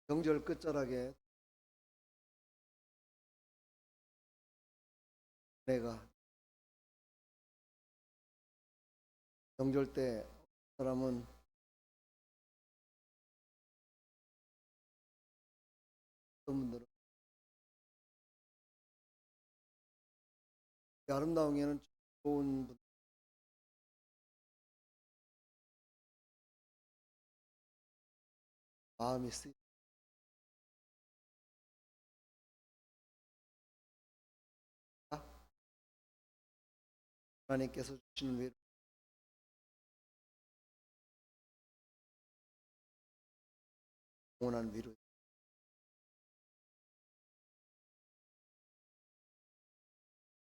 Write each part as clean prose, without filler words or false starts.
명절 끝자락에 내가 명절 때 사람은 어떤 분들은 아름다운 게는 좋은 분, 마음이 쓰이 하나님께서 주시는 위로 영원한 위로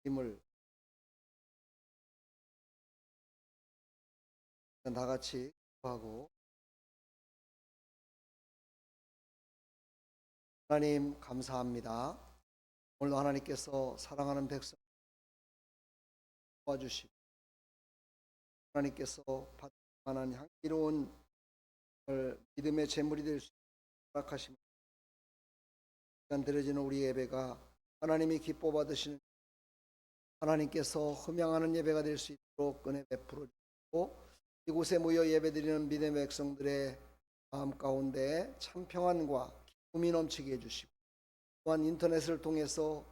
힘을 다 같이 하고 하나님 감사합니다. 오늘도 하나님께서 사랑하는 백성 도와주시고 하나님께서 받을 만한 향기로운 믿음의 제물이 될 수 있도록 허락하시며 시간 드려지는 우리 예배가 하나님이 기뻐 받으시는 하나님께서 흠양하는 예배가 될 수 있도록 은혜 베풀어 주시고 이곳에 모여 예배드리는 믿음의 백성들의 마음 가운데 참 평안과 기쁨이 넘치게 해주시고 또한 인터넷을 통해서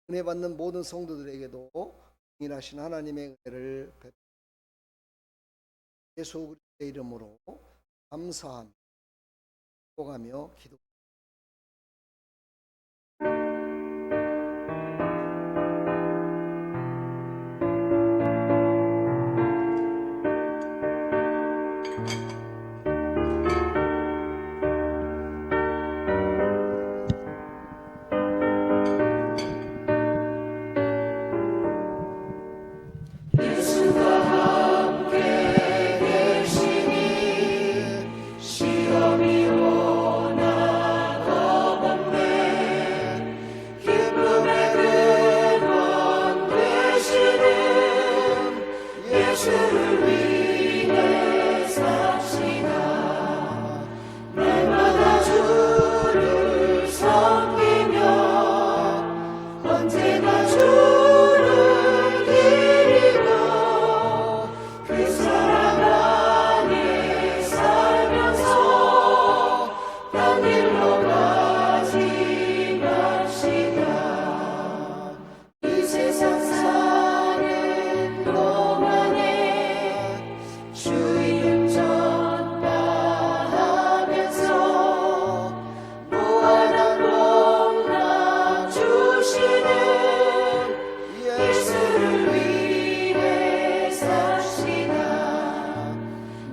은혜 받는 모든 성도들에게도 일하신 하나님의 은혜를 베풀어 예수 그리스도의 이름으로 감사하며 기도하며 기도.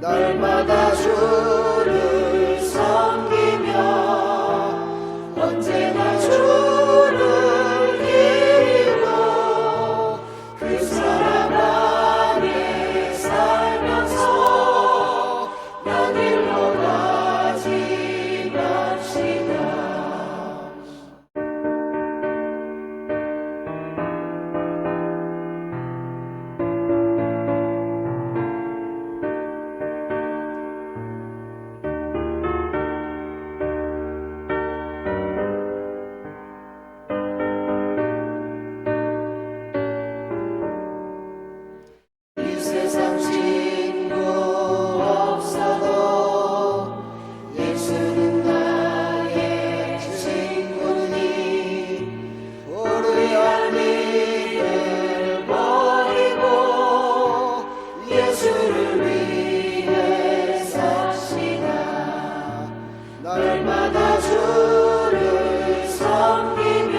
날마다 주를 섬기며 언제나 주를 기리고 그 사랑 안에 살면서 딴 일로 가지 맙시다. 세상 친구 없어도 예수는 나의 친구니 우리 알미를 버리고 예수를 위해 삽시다. 날마다 주를 섬기며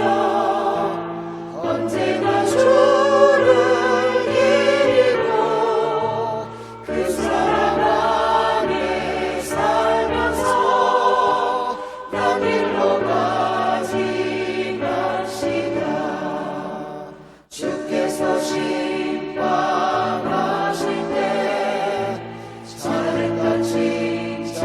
언제나 주를 주께서 심판하실 때 잘했다 칭찬하리니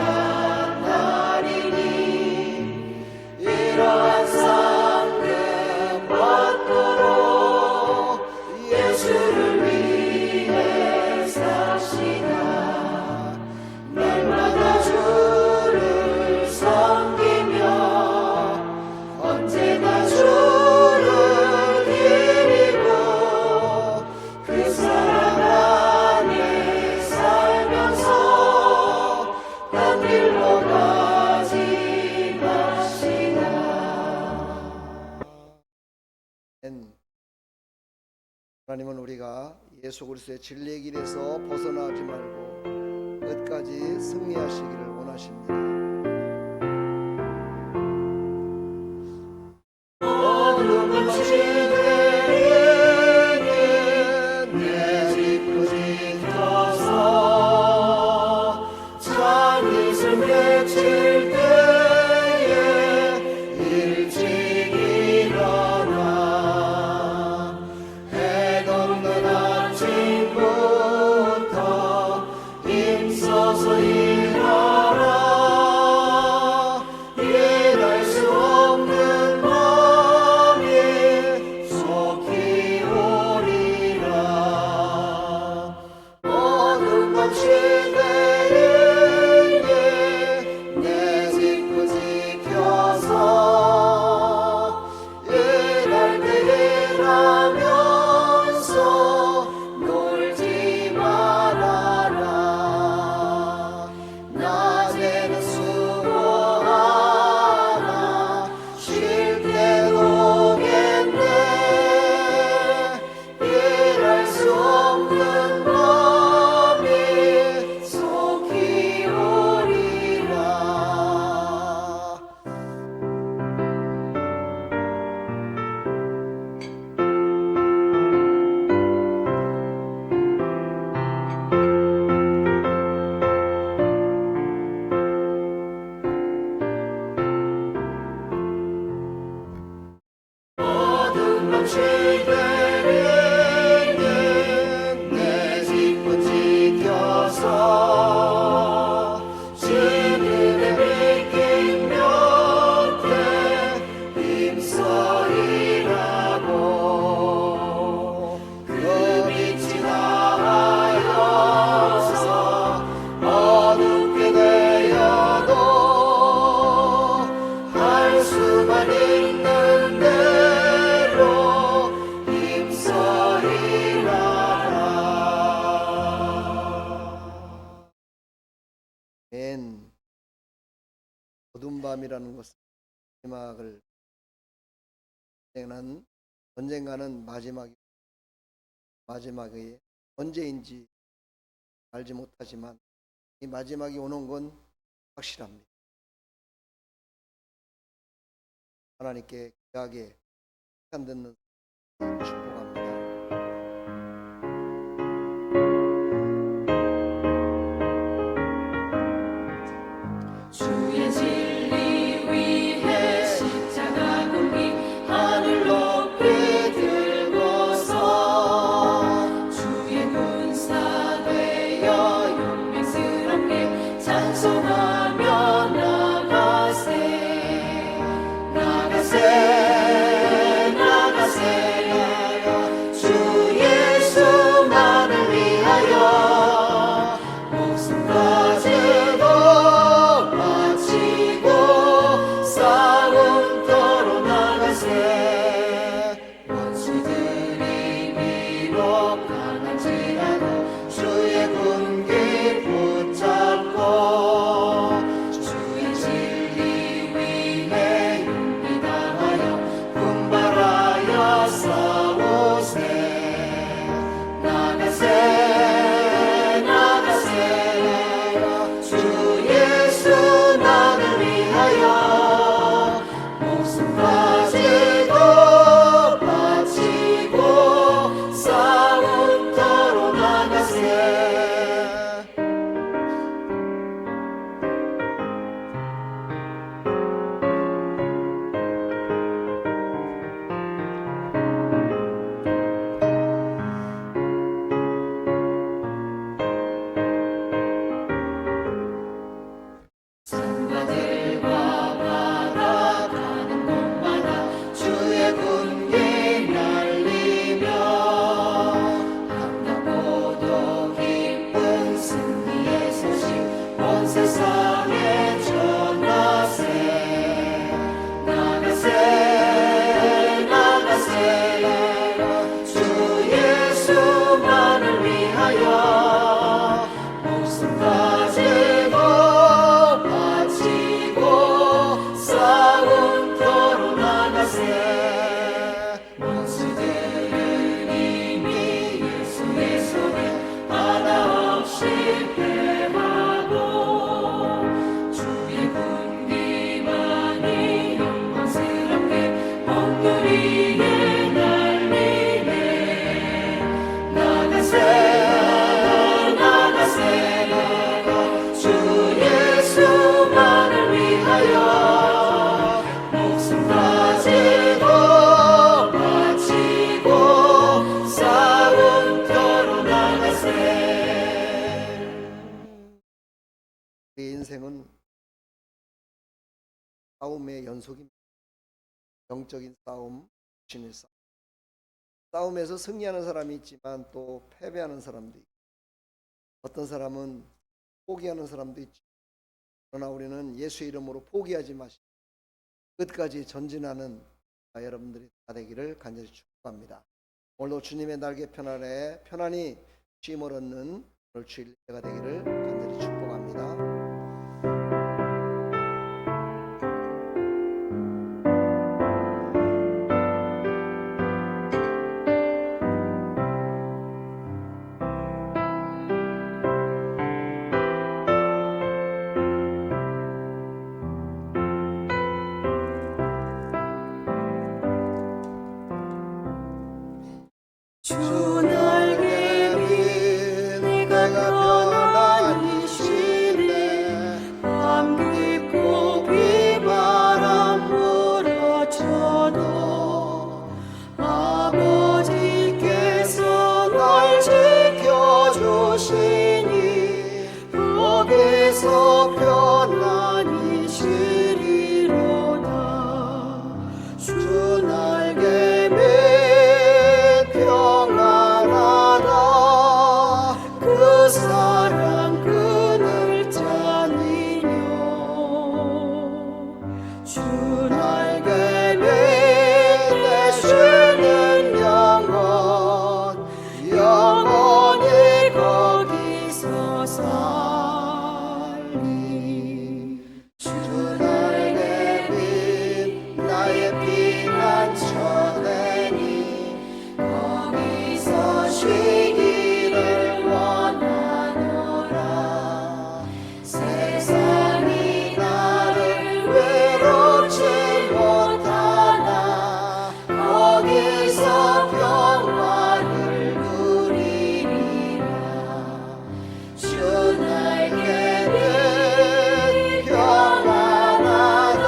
하나님은 우리가 예수 그리스도의 진리의 길에서 벗어나지 말고 끝까지 승리하시기를 원하십니다. 어둠은 시대에게 내 짚고 지켜서 참 이슬 맺힐 때에 일찍 일어나 해 돋는 아침부터 힘써서 일하라. 일할 수 없는 마음이 속히 오리라. 어둠 밤 시대에 내 짚고 지켜서 일할 때 일하면서 놀지 말아라. 낮에는 수고하라. 쉴 때도 겠네. 일할 수 없는 마음이 속히 오리라. 어둠 밤 시대에는 내 짚고 지켜서 진리의 빛 곁에 힘써 일하고 그 빛이 나하여서 어둡게 되어도 할 수만 있는 대로 힘써 일하라. 맨 어두운 밤이라는 것은 마지막을 언젠가는 마지막이 언제인지 알지 못하지만 이 마지막이 오는 건 확실합니다. 하나님께 귀하게 시간 듣는 축복합니다. 주의 진리 위해 십자가 공기 하늘 높이 들고서 주의 군사 되어 용맹스럽게 찬송하며 나가세 나가세 나가세 마치고 싸움터로 나가세. 우리 인생은 싸움의 연속입니다. 영적인 싸움, 신의 싸움. 싸움에서 승리하는 사람이 있지만 또 패배하는 사람도 있고, 어떤 사람은 포기하는 사람도 있죠. 그러나 우리는 예수의 이름으로 포기하지 마시고 끝까지 전진하는 여러분들이 다 되기를 간절히 축복합니다. 오늘도 주님의 날개 편 아래 편안히 쉼을 얻는 오늘 주일 때가 되기를 간절히 축복합니다. 주 날개 밑 내가 편안히 쉬네. 밤 깊고 비바람 불어쳐도 아버지께서 날 지켜주시니 거기서 편안히 쉬리로다. 주 날개 밑 평안하다. 그 사랑 그늘 짜니뇨. 주 날개 밑에 쉬는 영원히 거기서 살리. 주 날개 밑 나의 피난처되니 거기서 쉬기를 원하노라. 세상이 나를 외롭지 못하나 거기서 평화를 누리리라. 주 날개 밑 평안하다.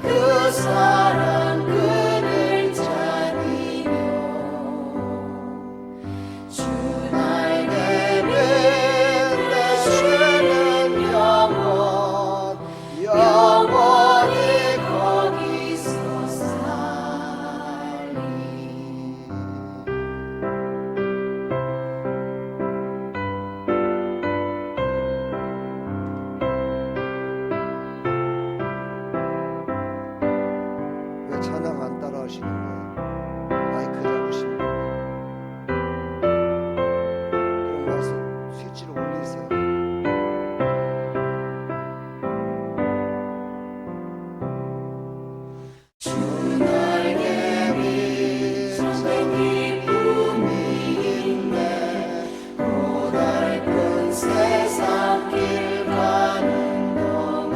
그 사랑 그늘 짜니뇨. 주 날개 밑에 쉬는 영원히 거기서 살리. 왜 찬양 안 따라 하시는 거예요? 마이크 잡으시는 거예요? 그럼 와서 스위치를 올리세요. 주 날개 밑 선생 기쁨이 있네. 고달픈 세상 길 가는 동안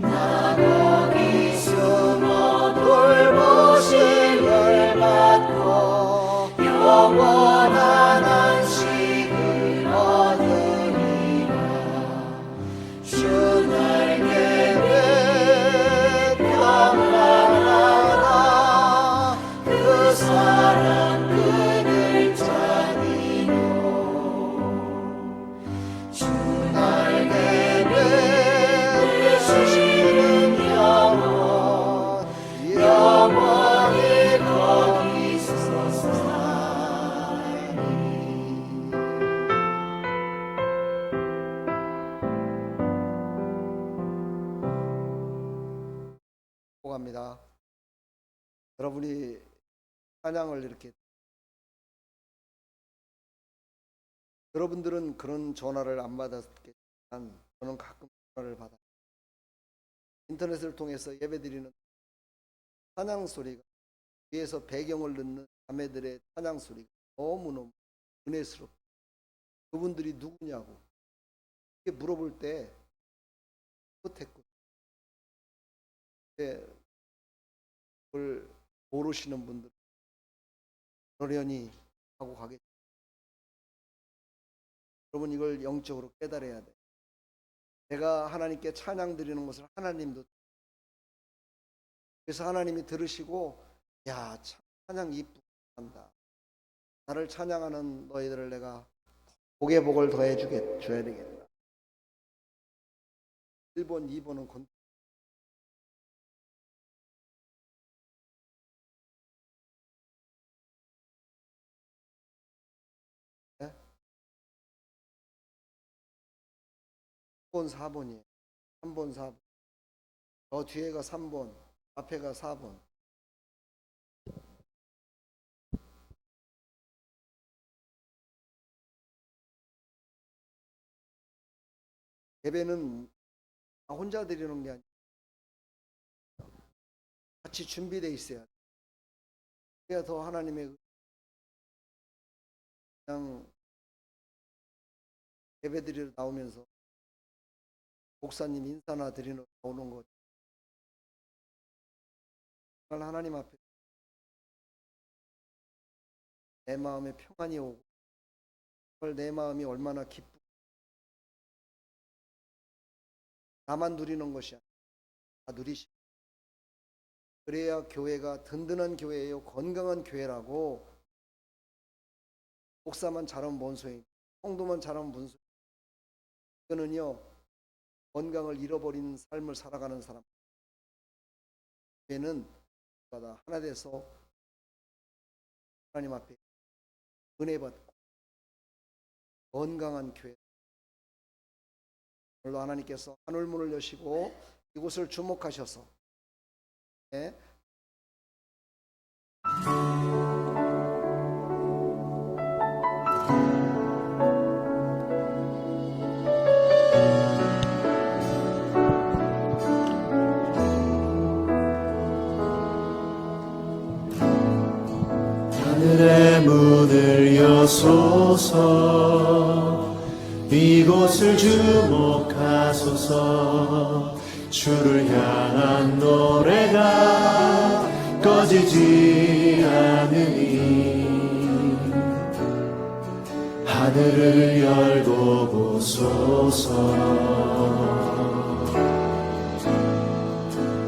나 거기 숨어 돌보심을 받고 영원한 안식을 얻으리라. 주 날개 밑 평안하다. 그 사랑 그늘 짜니뇨. 주 날개 밑에 쉬는 영원히 거기서 살리. 축복합니다. 여러분이 찬양을 이렇게 여러분들은 그런 전화를 안 받았겠지만 저는 가끔 전화를 받아. 인터넷을 통해서 예배드리는 찬양 소리가 위에서 배경을 넣는 자매들의 찬양 소리가 너무너무 은혜스럽고 그분들이 누구냐고 이렇게 물어볼 때 못했고 그걸 모르시는 분들 그러려니 하고 가겠습니다. 여러분 이걸 영적으로 깨달아야 돼. 내가 하나님께 찬양 드리는 것을 하나님도 그래서 하나님이 들으시고 야, 참 찬양 이쁘다. 나를 찬양하는 너희들을 내가 복의 복을 더해 줘야 되겠다. 1번, 2번은 건 네? 3번, 4번이에요. 3번, 4번. 저 뒤에가 3번, 앞에가 4번. 예배는 혼자 드리는 게 아니라 같이 준비되어 있어야 돼요. 그래야 더 하나님의 그냥 예배 드리러 나오면서 목사님 인사나 드리러 나오는 것, 정말 하나님 앞에 내 마음에 평안이 오고 정말 내 마음이 얼마나 기쁘고 나만 누리는 것이 아니라 다 누리시고, 그래야 교회가 든든한 교회예요. 건강한 교회라고. 목사만 잘하면 뭔 소용이고 성도만 잘하면 무슨 소용이고. 그거는요, 건강을 잃어버린 삶을 살아가는 사람. 교회는 하나 돼서 하나님 앞에 은혜 받고 건강한 교회. 오늘도 하나님께서 하늘문을 여시고 이곳을 주목하셔서 네. 하늘의 문을 여소서, 이곳을 주목하소서. 주를 향한 노래가 꺼지지 않으니 하늘을 열고 보소서.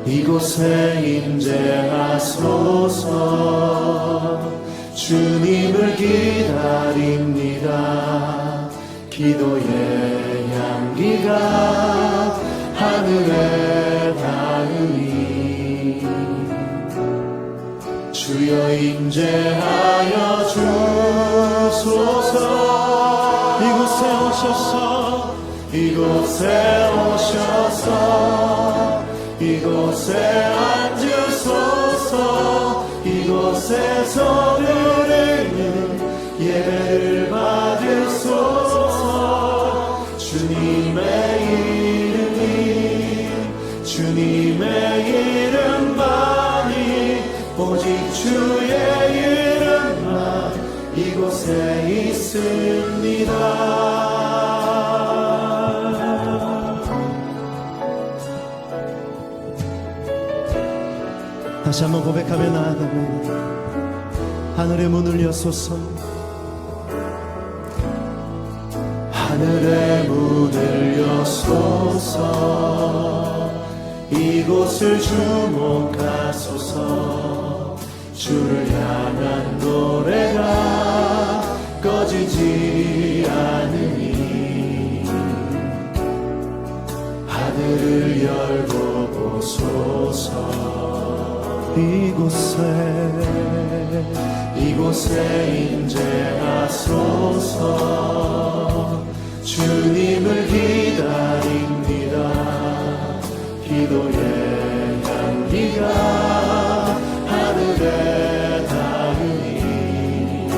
이곳에 임재하소서. 주님을 기다립니다. 기도의 향기가 하늘에 닿으니 주여 임재하여 주소서. 이곳에 오셔서, 이곳에 오셔서, 이곳에 앉으소서. 이곳에서 드리는 예배를 받으소서. 주님의 이름이, 주님의 이름만이, 오직 주의 이름만 이곳에 있습니다. 다시 한번 고백하며 나아가면 하늘의 문을 여소서. 하늘의 문을 여소서. 이곳을 주목하소서. 주를 향한 노래가 꺼지지 않으니 하늘을 열고 보소서. 이곳에 임재하소서. 주님을 기다립니다. 기도의 향기가 하늘에 닿으니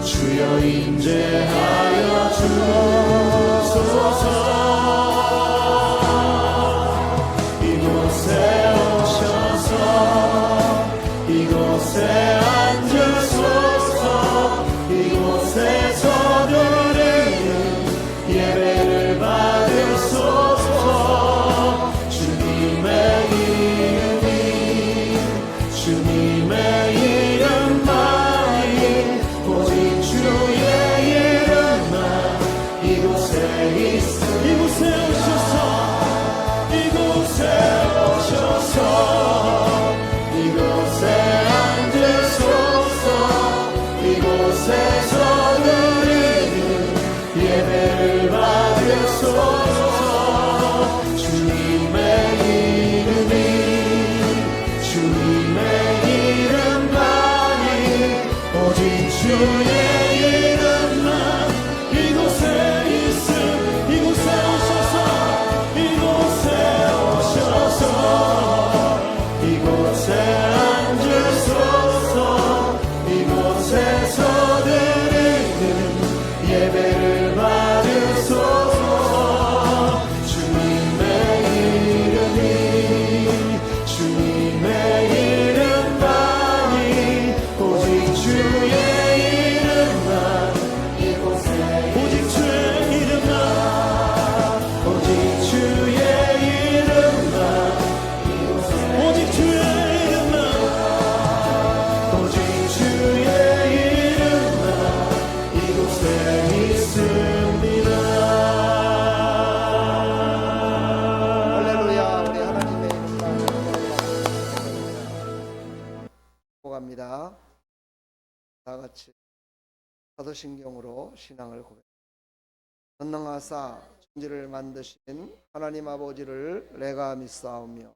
주여 임재하여 주소서. 이곳에 앉으소서. 이곳에서 드리는 예배를 받으소서. 주님의 이름이, 주님의 이름만이, 오직 주의 이름 사도신경으로 신앙을 고백. 전능하사 천지를 만드신 하나님 아버지를 내가 믿사오며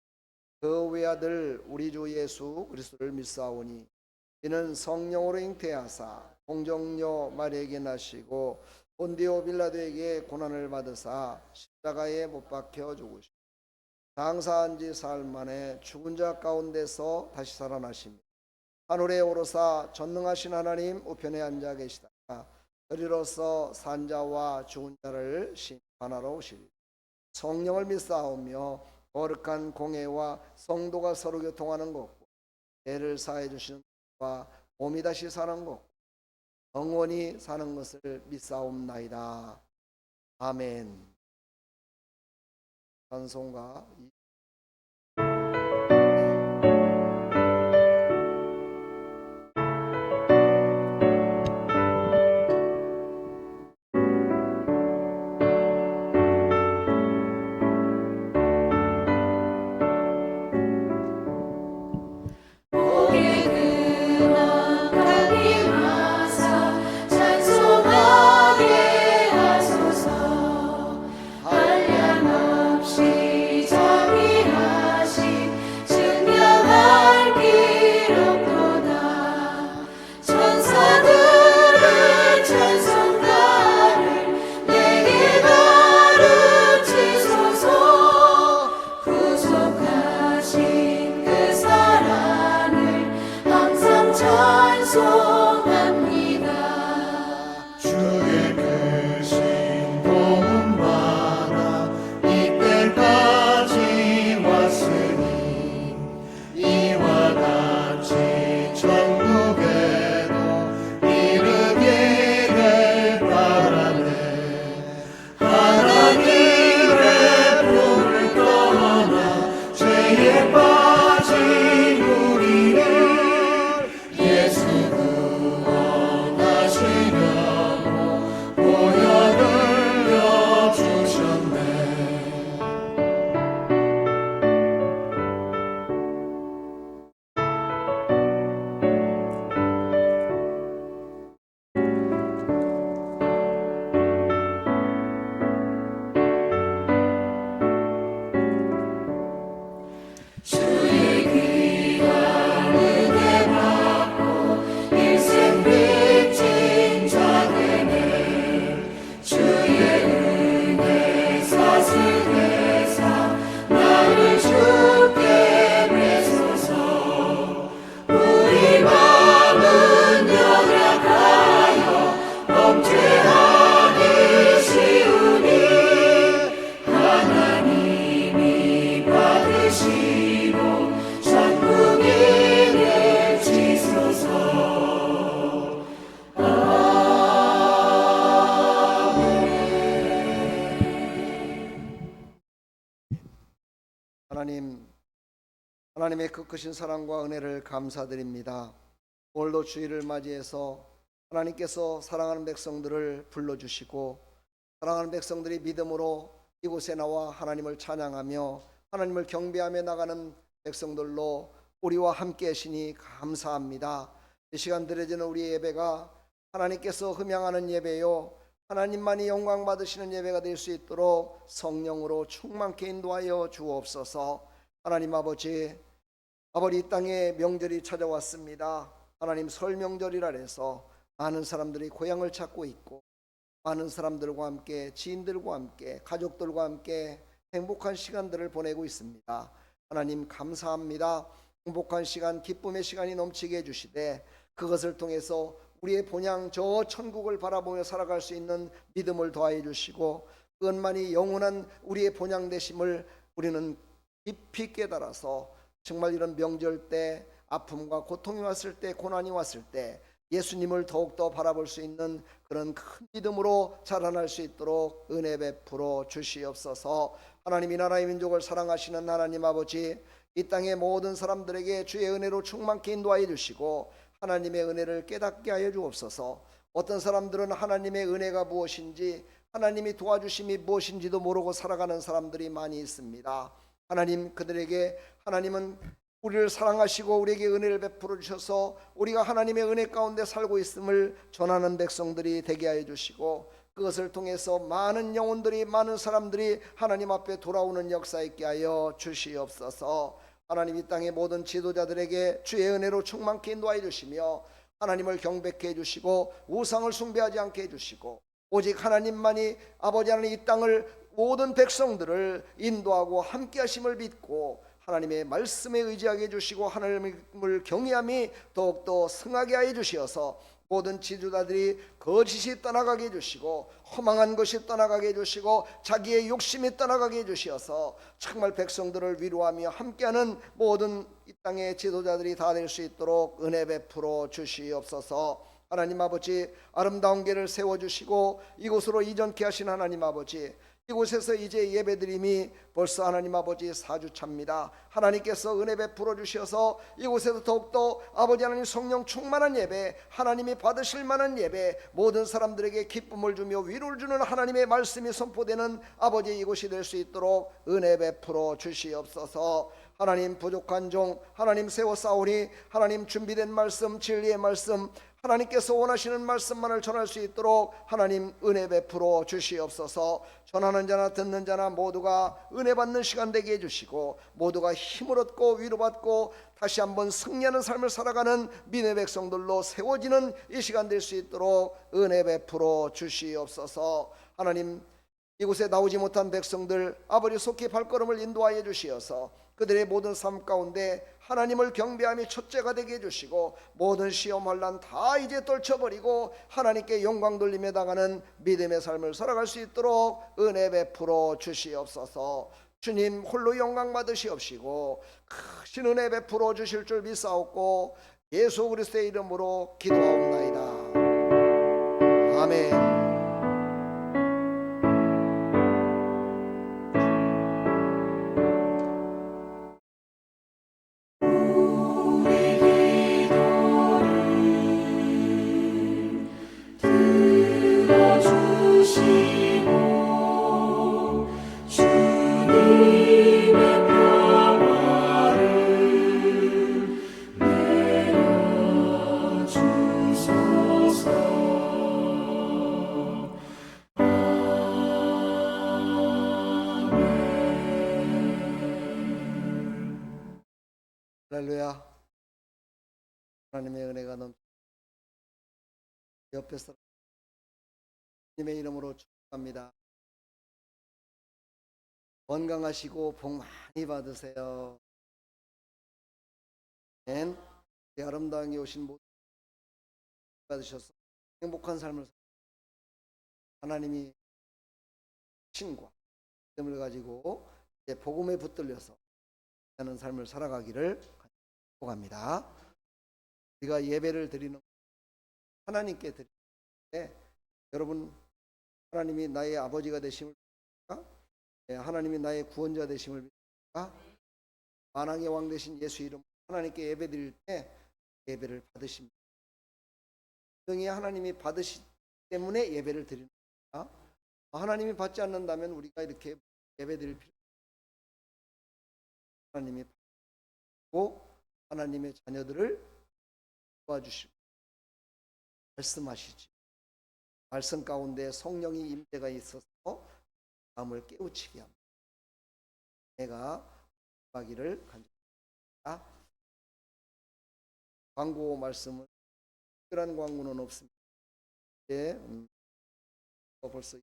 그 외아들 우리 주 예수 그리스도를 믿사오니 이는 성령으로 잉태하사 동정녀 마리아에게 나시고 본디오 빌라도에게 고난을 받으사 십자가에 못 박혀 죽으시고 장사한 지 사흘 만에 죽은 자 가운데서 다시 살아나시며 하늘에 오르사 전능하신 하나님 우편에 앉아 계시다가 그리로서 산자와 죽은 자를 심판하러 오시리. 성령을 믿사오며 거룩한 공회와 성도가 서로 교통하는 것과 죄를 사해 주시는 것과 몸이 다시 사는 것 영원히 사는 것을 믿사옵나이다. 아멘. 찬송가 하나님의 그 크신 사랑과 은혜를 감사드립니다. 오늘도 주일을 맞이해서 하나님께서 사랑하는 백성들을 불러주시고 사랑하는 백성들이 믿음으로 이곳에 나와 하나님을 찬양하며 하나님을 경배하며 나가는 백성들로 우리와 함께 하시니 감사합니다. 이 시간 드려지는 우리 예배가 하나님께서 흠양하는 예배요 하나님만이 영광 받으시는 예배가 될 수 있도록 성령으로 충만케 인도하여 주옵소서. 하나님 아버지 이 땅에 명절이 찾아왔습니다. 하나님 설 명절이라 해서 많은 사람들이 고향을 찾고 있고 많은 사람들과 함께 지인들과 함께 가족들과 함께 행복한 시간들을 보내고 있습니다. 하나님 감사합니다. 행복한 시간 기쁨의 시간이 넘치게 해주시되 그것을 통해서 우리의 본향 저 천국을 바라보며 살아갈 수 있는 믿음을 더하여 주시고 그것만이 영원한 우리의 본향 되심을 우리는 깊이 깨달아서 정말 이런 명절 때 아픔과 고통이 왔을 때 고난이 왔을 때 예수님을 더욱더 바라볼 수 있는 그런 큰 믿음으로 자라날 수 있도록 은혜 베풀어 주시옵소서. 하나님 이 나라의 민족을 사랑하시는 하나님 아버지 이 땅의 모든 사람들에게 주의 은혜로 충만케 인도하여 주시고 하나님의 은혜를 깨닫게 하여 주옵소서. 어떤 사람들은 하나님의 은혜가 무엇인지 하나님이 도와주심이 무엇인지도 모르고 살아가는 사람들이 많이 있습니다. 하나님 그들에게 하나님은 우리를 사랑하시고 우리에게 은혜를 베풀어 주셔서 우리가 하나님의 은혜 가운데 살고 있음을 전하는 백성들이 되게 하여 주시고, 그것을 통해서 많은 영혼들이, 많은 사람들이 하나님 앞에 돌아오는 역사 있게 하여 주시옵소서. 하나님, 이 땅의 모든 지도자들에게 주의 은혜로 충만케 인도하여 주시며 하나님을 경배케 해주시고 우상을 숭배하지 않게 해주시고, 오직 하나님만이, 아버지 하나님, 이 땅을, 모든 백성들을 인도하고 함께 하심을 믿고 하나님의 말씀에 의지하게 해주시고 하나님을 경외함이 더욱더 승하게 하여 주시어서 모든 지도자들이 거짓이 떠나가게 해주시고 허망한 것이 떠나가게 해주시고 자기의 욕심이 떠나가게 해주시어서 정말 백성들을 위로하며 함께하는 모든 이 땅의 지도자들이 다 될 수 있도록 은혜 베풀어 주시옵소서. 하나님 아버지, 아름다운 길을 세워주시고 이곳으로 이전케 하신 하나님 아버지, 이곳에서 이제 예배드림이 벌써 하나님 아버지 4주 차입니다. 하나님께서 은혜 베풀어 주셔서 이곳에서 더욱더 아버지 하나님 성령 충만한 예배, 하나님이 받으실 만한 예배, 모든 사람들에게 기쁨을 주며 위로를 주는 하나님의 말씀이 선포되는 아버지 이곳이 될 수 있도록 은혜 베풀어 주시옵소서. 하나님, 부족한 종 하나님 세워 싸우니 하나님 준비된 말씀, 진리의 말씀, 하나님께서 원하시는 말씀만을 전할 수 있도록 하나님 은혜 베풀어 주시옵소서. 전하는 자나 듣는 자나 모두가 은혜 받는 시간 되게 해주시고 모두가 힘을 얻고 위로받고 다시 한번 승리하는 삶을 살아가는 믿음의 백성들로 세워지는 이 시간 될 수 있도록 은혜 베풀어 주시옵소서. 하나님, 이곳에 나오지 못한 백성들 아버지 속히 발걸음을 인도하여 주시어서 그들의 모든 삶 가운데 하나님을 경배함이 첫째가 되게 해주시고 모든 시험 환난 다 이제 떨쳐버리고 하나님께 영광 돌리며 나가는 믿음의 삶을 살아갈 수 있도록 은혜 베풀어 주시옵소서. 주님 홀로 영광 받으시옵시고 크신 은혜 베풀어 주실 줄 믿사옵고 예수 그리스도의 이름으로 기도하옵나이다. 아멘. 할렐루야. 하나님의 은혜가 넘 옆에 사람 님의 이름으로 축복합니다. 건강하시고 복 많이 받으세요. 아멘. 이 아름다운 게 오신 모든 받으셔서 행복한 삶을 하나님이 신과 믿음을 가지고 이제 복음에 붙들려서 하는 삶을 살아가기를 축복합니다. 우리가 예배를 드리는 하나님께 드리는데 여러분, 하나님이 나의 아버지가 되심을 믿습니까? 하나님이 나의 구원자 되심을 믿습니까? 만왕의 왕 되신 예수 이름 하나님께 예배 드릴 때 예배를 받으십니다. 분명히 하나님이 받으시기 때문에 예배를 드리는 겁니다. 하나님이 받지 않는다면 우리가 이렇게 예배 드릴 필요 없습니다. 하나님이 받고 하나님의 자녀들을 도와주시고 말씀하시지. 말씀 가운데 성령이 임재가 있어서 마음을 깨우치게 합니다. 내가 하기를 간절합니다. 광고 말씀은 특별한 광고는 없습니다. 이제 벌써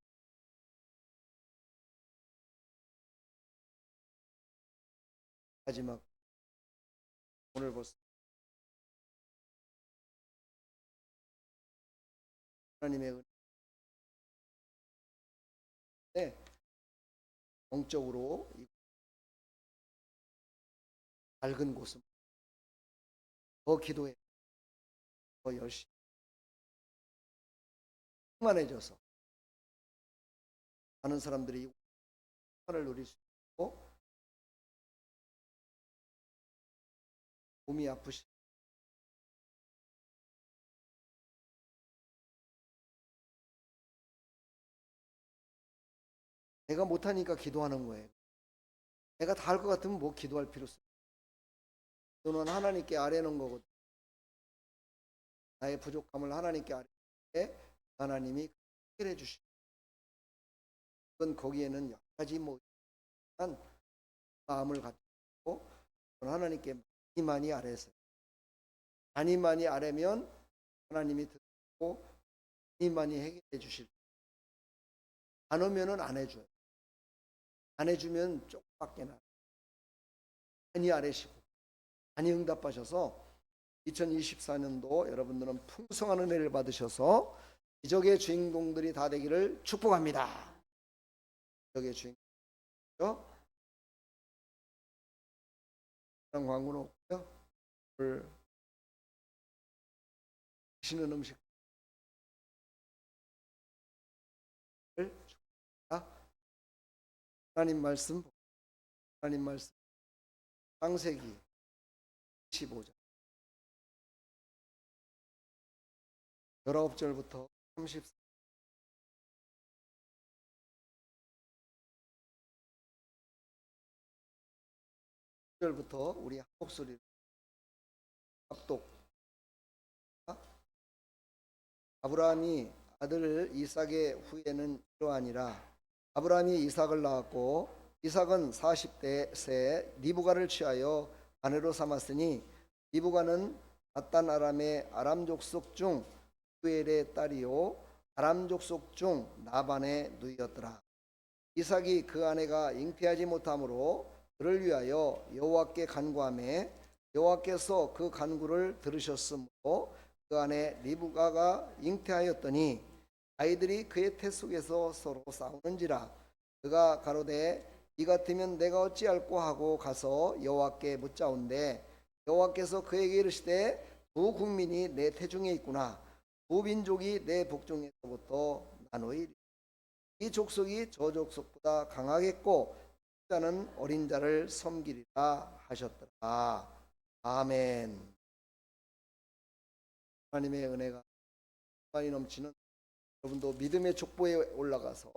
마지막 오늘 벌써 하나님의 은혜 영적으로 밝은 곳은 더 기도해 더 열심히 충만해져서 많은 사람들이 평안을 누릴 수 있고 몸이 아프시 내가 못하니까 기도하는 거예요. 내가 다 할 것 같으면 뭐 기도할 필요 없어요. 기도는 하나님께 아뢰는 거거든. 나의 부족함을 하나님께 아뢰는데 하나님이 해결해 주시고, 그건 거기에는 여러 가지 마음을 갖고 하나님께 많이 아뢰세요. 많이 아뢰면 하나님이 듣고 많이 해결해 주실. 안 오면은 안 해줘요. 안 해주면 조금밖에 나. 많이 아뢰시고 많이 응답하셔서 2024년도 여러분들은 풍성한 은혜를 받으셔서 기적의 주인공들이 다 되기를 축복합니다. 기적의 주인공이죠. 그런 광고는 없고요. 오늘 드시는 음식 하나님 말씀 창세기 15장 19절부터 34절부터 우리 한 목소리로 합독. 아브라함이 아들 이삭의 후에는 이러하니라. 아브라함이 이삭을 낳았고 이삭은 40대 새 리브가를 취하여 아내로 삼았으니 리브가는 앗단 아람의 아람 족속 중 두엘의 딸이요 아람 족속 중 나반의 누이였더라. 이삭이 그 아내가 잉태하지 못하므로 그를 위하여 여호와께 간구하매 여호와께서 그 간구를 들으셨으므로 그 아내 리브가가 잉태하였더니 아이들이 그의 태 속에서 서로 싸우는지라. 그가 가로되 이 같으면 내가 어찌할꼬 하고 가서 여호와께 묻자온대 여호와께서 그에게 이르시되 두 국민이 내 태중에 있구나. 두 민족이 내 복중에서부터 나누이리. 이 족속이 저 족속보다 강하겠고 자는 어린 자를 섬기리라 하셨더라. 아멘. 하나님의 은혜가 많이 넘치는 여러분도 믿음의 족보에 올라가서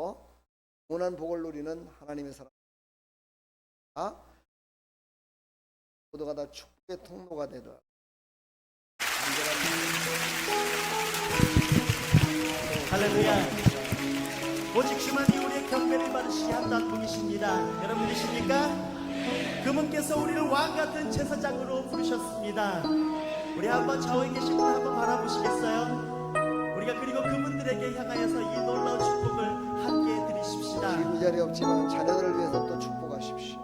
영원한 복을 누리는 하나님의 사람, 모두가 다 축복의 통로가 되더라. 할렐루야. 오직 주만이 우리의 경배를 받으시게 한다는 분이십니다. 여러분 계십니까? 그분께서 우리를 왕같은 제사장으로 부르셨습니다. 우리 한번 좌우에 계신 분 한번 바라보시겠어요? 우리가 그리고 그분들에게 향하여서 이 놀라운 축복을 함께 드리십시다. 지금 이 자리에 없지만 자녀들을 위해서 또 축복하십시오.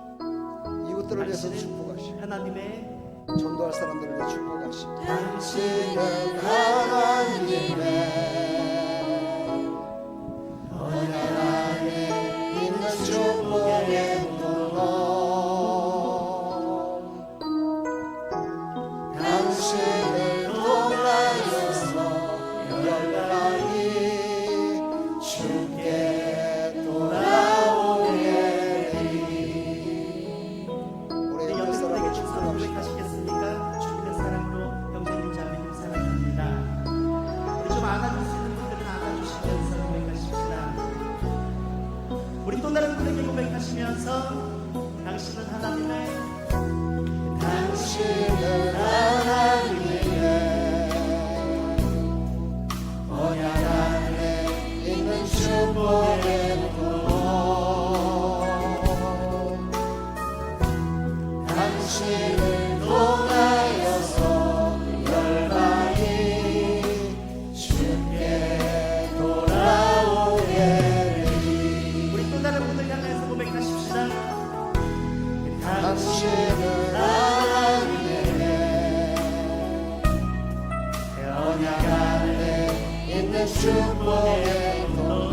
이웃들을 위해서 축복하십시오. 하나님의 전도할 사람들을 위해 축복하십시오. 당신은 하나님의 언약 안에 있는 축복의 통로. 당신을 통하여서 열방이 주께 돌아오게 되리. 올해 우리 열 여러분에게 사람을 축복을 축복합시다. 고백하시겠습니까? 주님의 사랑으로 형제님 자매님 사랑합니다. 우리 좀 안아줄 수 있는 분들은 안아주시면서 고백하십시다. 우리 또 다른 분에게 고백하시면서 당신은 하나님의 당신은 하나님의 언약 안에 있는 축복의 통로. 당신을 통하여서 열방이 주께 돌아오게 되리. 우리 또 다른 분을 향해서 고백하십시다. 당신은 하나님의 언약 안에 있는 축복의 통로.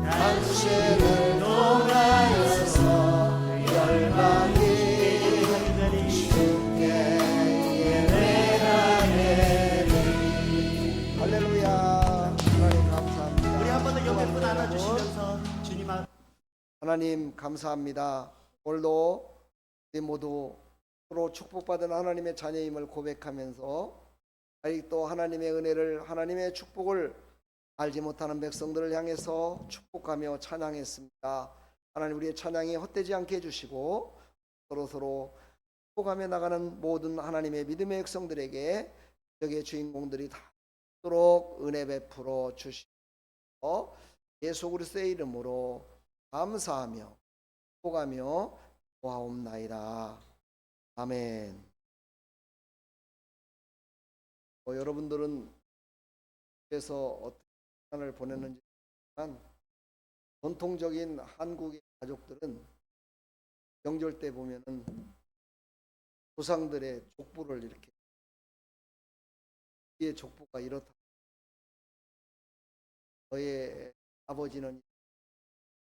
당신을 통하여서 열방이 주께 예배하게 되리. 할렐루야. 하나님 감사합니다. 우리 한 번 더 옆에 분 안아주시면서 주님 앞 하나님 감사합니다. 오늘도 우리 모두 서로 축복받은 하나님의 자녀임을 고백하면서 아직도 하나님의 은혜를, 하나님의 축복을 알지 못하는 백성들을 향해서 축복하며 찬양했습니다. 하나님 우리의 찬양이 헛되지 않게 해주시고 서로 축복하며 나가는 모든 하나님의 믿음의 백성들에게 여기의 주인공들이 다도록 은혜 베풀어 주시고 예수 그리스도의 이름으로 감사하며 축복하며 보아옵나이다. 아멘. 여러분들은 그래서 어떤 시간을 보냈는지 모르지만 전통적인 한국의 가족들은 명절 때 보면은 조상들의 족보를 이렇게 의 족보가 이렇다. 너의 아버지는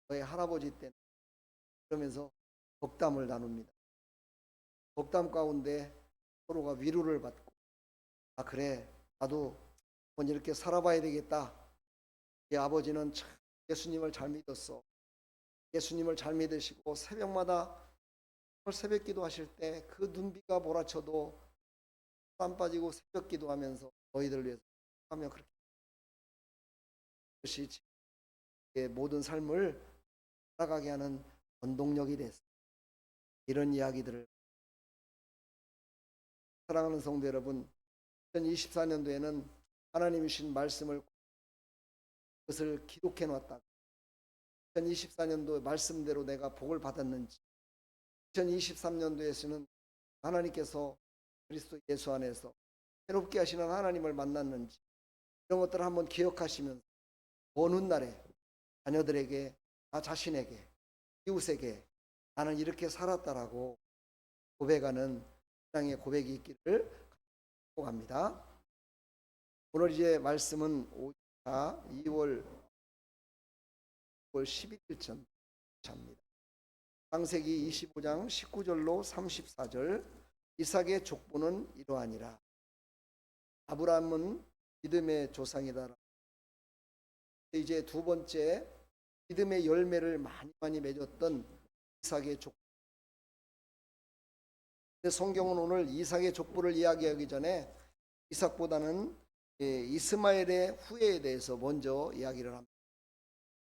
너의 할아버지 때는 그러면서 덕담을 나눕니다. 덕담 가운데 서로가 위로를 받고 아 그래 나도 한번 이렇게 살아봐야 되겠다. 내 아버지는 참 예수님을 잘 믿었어. 예수님을 잘 믿으시고 새벽마다 새벽 기도하실 때 그 눈비가 몰아쳐도 땀 빠지고 새벽 기도하면서 너희들 위해서 하며 그렇게 그것이 모든 삶을 살아가게 하는 원동력이 됐어. 이런 이야기들을 사랑하는 성도 여러분, 2024년도에는 하나님이 주신 말씀을 그것을 기록해 놨다. 2024년도 말씀대로 내가 복을 받았는지 2023년도에서는 하나님께서 그리스도 예수 안에서 새롭게 하시는 하나님을 만났는지 이런 것들을 한번 기억하시면서 오는 날에 자녀들에게 나 자신에게 이웃에게 나는 이렇게 살았다라고 고백하는 신앙의 고백이 있기를 축복합니다. 오늘 이제 말씀은 2월 11일차입니다. 창세기 25장 19절로 34절 이삭의 족보는 이러하니라. 아브라함은 믿음의 조상이다. 이제 두 번째 믿음의 열매를 많이 맺었던 이삭의 족보. 성경은 오늘 이삭의 족보를 이야기하기 전에 이삭보다는 이스마엘의 후예에 대해서 먼저 이야기를 합니다.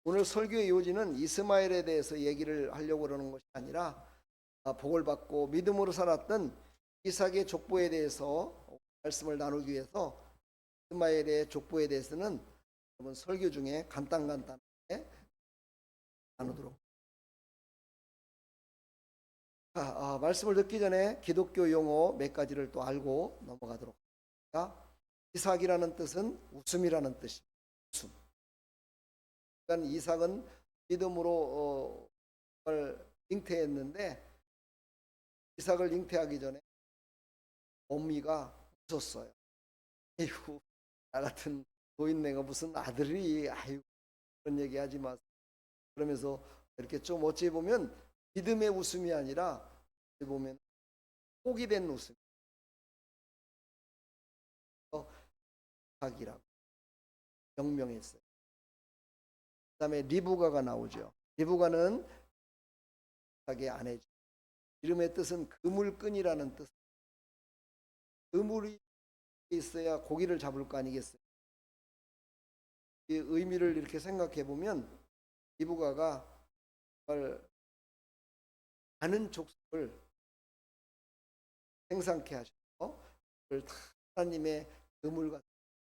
오늘 설교의 요지는 이스마엘에 대해서 얘기를 하려고 그러는 것이 아니라 복을 받고 믿음으로 살았던 이삭의 족보에 대해서 말씀을 나누기 위해서 이스마엘의 족보에 대해서는 여러분 설교 중에 간단하게 나누도록. 말씀을 듣기 전에 기독교 용어 몇 가지를 또 알고 넘어가도록 합니다. 이삭이라는 뜻은 웃음이라는 뜻입니다. 웃음. 그러니까 이삭은 믿음으로 잉태했는데 이삭을 잉태하기 전에 어미가 웃었어요. 아이고 나 같은 노인네가 무슨 아들이 아이고 그런 얘기하지 마세요. 그러면서 이렇게 좀 어찌 보면 믿음의 웃음이 아니라 어찌 보면 포기 된 웃음. 이삭이라고 명명했어요. 그 다음에 리브가가 나오죠. 리브가는 이삭의 아내죠. 이름의 뜻은 그물끈이라는 뜻. 그물이 있어야 고기를 잡을 거 아니겠어요? 이 의미를 이렇게 생각해 보면 리브가가 많은 족속을 생산케 하셔서 하나님의 그물과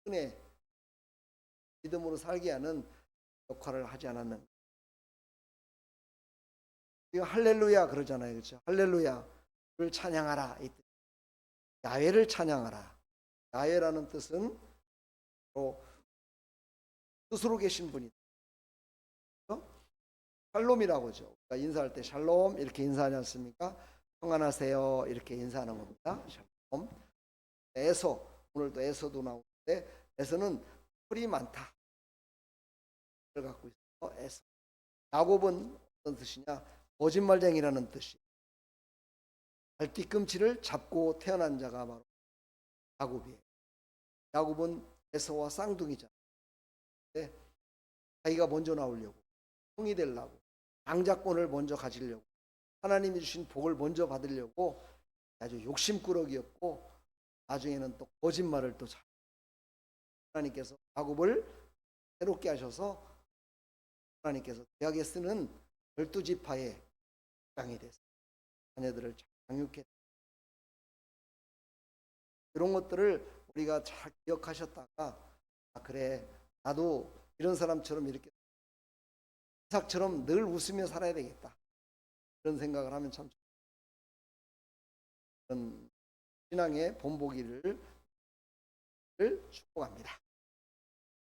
끈에 믿음으로 살게 하는 역할을 하지 않았는가. 이거 할렐루야 그러잖아요. 그렇죠? 할렐루야를 찬양하라. 이 뜻. 야훼를 찬양하라. 야훼라는 뜻은 스스로 계신 분이다. 샬롬이라고 하죠. 그러니까 인사할 때 샬롬 이렇게 인사하지 않습니까? 평안하세요 이렇게 인사하는 겁니다. 샬롬. 에서, 오늘도 에서도 나오는데 에서는 풀이 많다 를 갖고 있어. 에서. 야곱은 어떤 뜻이냐? 거짓말쟁이라는 뜻이. 발뒤꿈치를 잡고 태어난 자가 바로 야곱이에요. 야곱은 에서와 쌍둥이잖아요. 자기가 먼저 나오려고, 형이 되려고, 장자권을 먼저 가지려고, 하나님이 주신 복을 먼저 받으려고 아주 욕심꾸러기였고, 나중에는 또 거짓말을 또 잘. 하나님께서 야곱을 새롭게 하셔서 하나님께서 구약에 쓰는 12지파의 장이 됐어요. 자녀들을 장육했다. 이런 것들을 우리가 잘 기억하셨다가 그래 나도 이런 사람처럼 이렇게 이삭처럼 늘 웃으며 살아야 되겠다. 그런 생각을 하면 참 그런 신앙의 본보기를 축복합니다.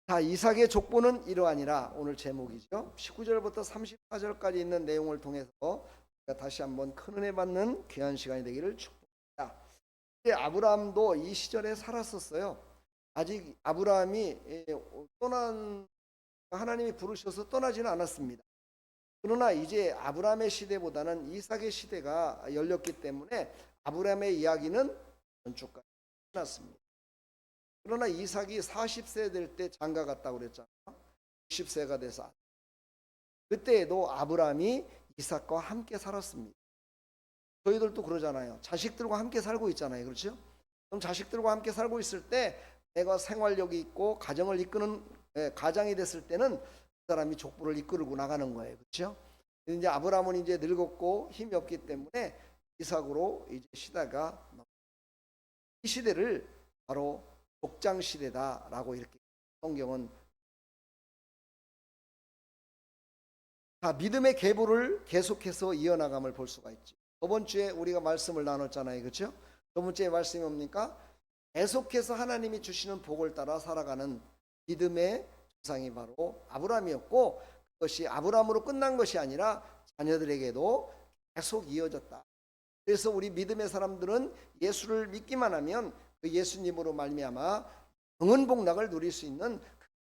자, 이삭의 족보는 이러하니라 오늘 제목이죠. 19절부터 34절까지 있는 내용을 통해서 다시 한번 큰 은혜 받는 귀한 시간이 되기를 축복합니다. 아브라함도 이 시절에 살았었어요. 아직 아브라함이 하나님이 부르셔서 떠나지는 않았습니다. 그러나 이제 아브라함의 시대보다는 이삭의 시대가 열렸기 때문에 아브라함의 이야기는 전축까지 끝났습니다. 그러나 이삭이 40세 될 때 장가 갔다고 그랬잖아요. 60세가 돼서 그때에도 아브라함이 이삭과 함께 살았습니다. 저희들도 그러잖아요. 자식들과 함께 살고 있잖아요. 그렇죠? 그럼 자식들과 함께 살고 있을 때 내가 생활력이 있고 가정을 이끄는 가장이 됐을 때는 그 사람이 족보를 이끌고 나가는 거예요. 그렇죠? 이제 아브라함은 이제 늙었고 힘이 없기 때문에 이삭으로 이제 시대가 이 시대를 바로 족장 시대다라고 이렇게 성경은 믿음의 계보를 계속해서 이어나감을 볼 수가 있죠. 저번 주에 우리가 말씀을 나눴잖아요. 그렇죠? 저번 주에 말씀이 뭡니까? 계속해서 하나님이 주시는 복을 따라 살아가는 믿음의 조상이 바로 아브라함이었고 그것이 아브라함으로 끝난 것이 아니라 자녀들에게도 계속 이어졌다. 그래서 우리 믿음의 사람들은 예수를 믿기만 하면 그 예수님으로 말미암아 영원 복락을 누릴 수 있는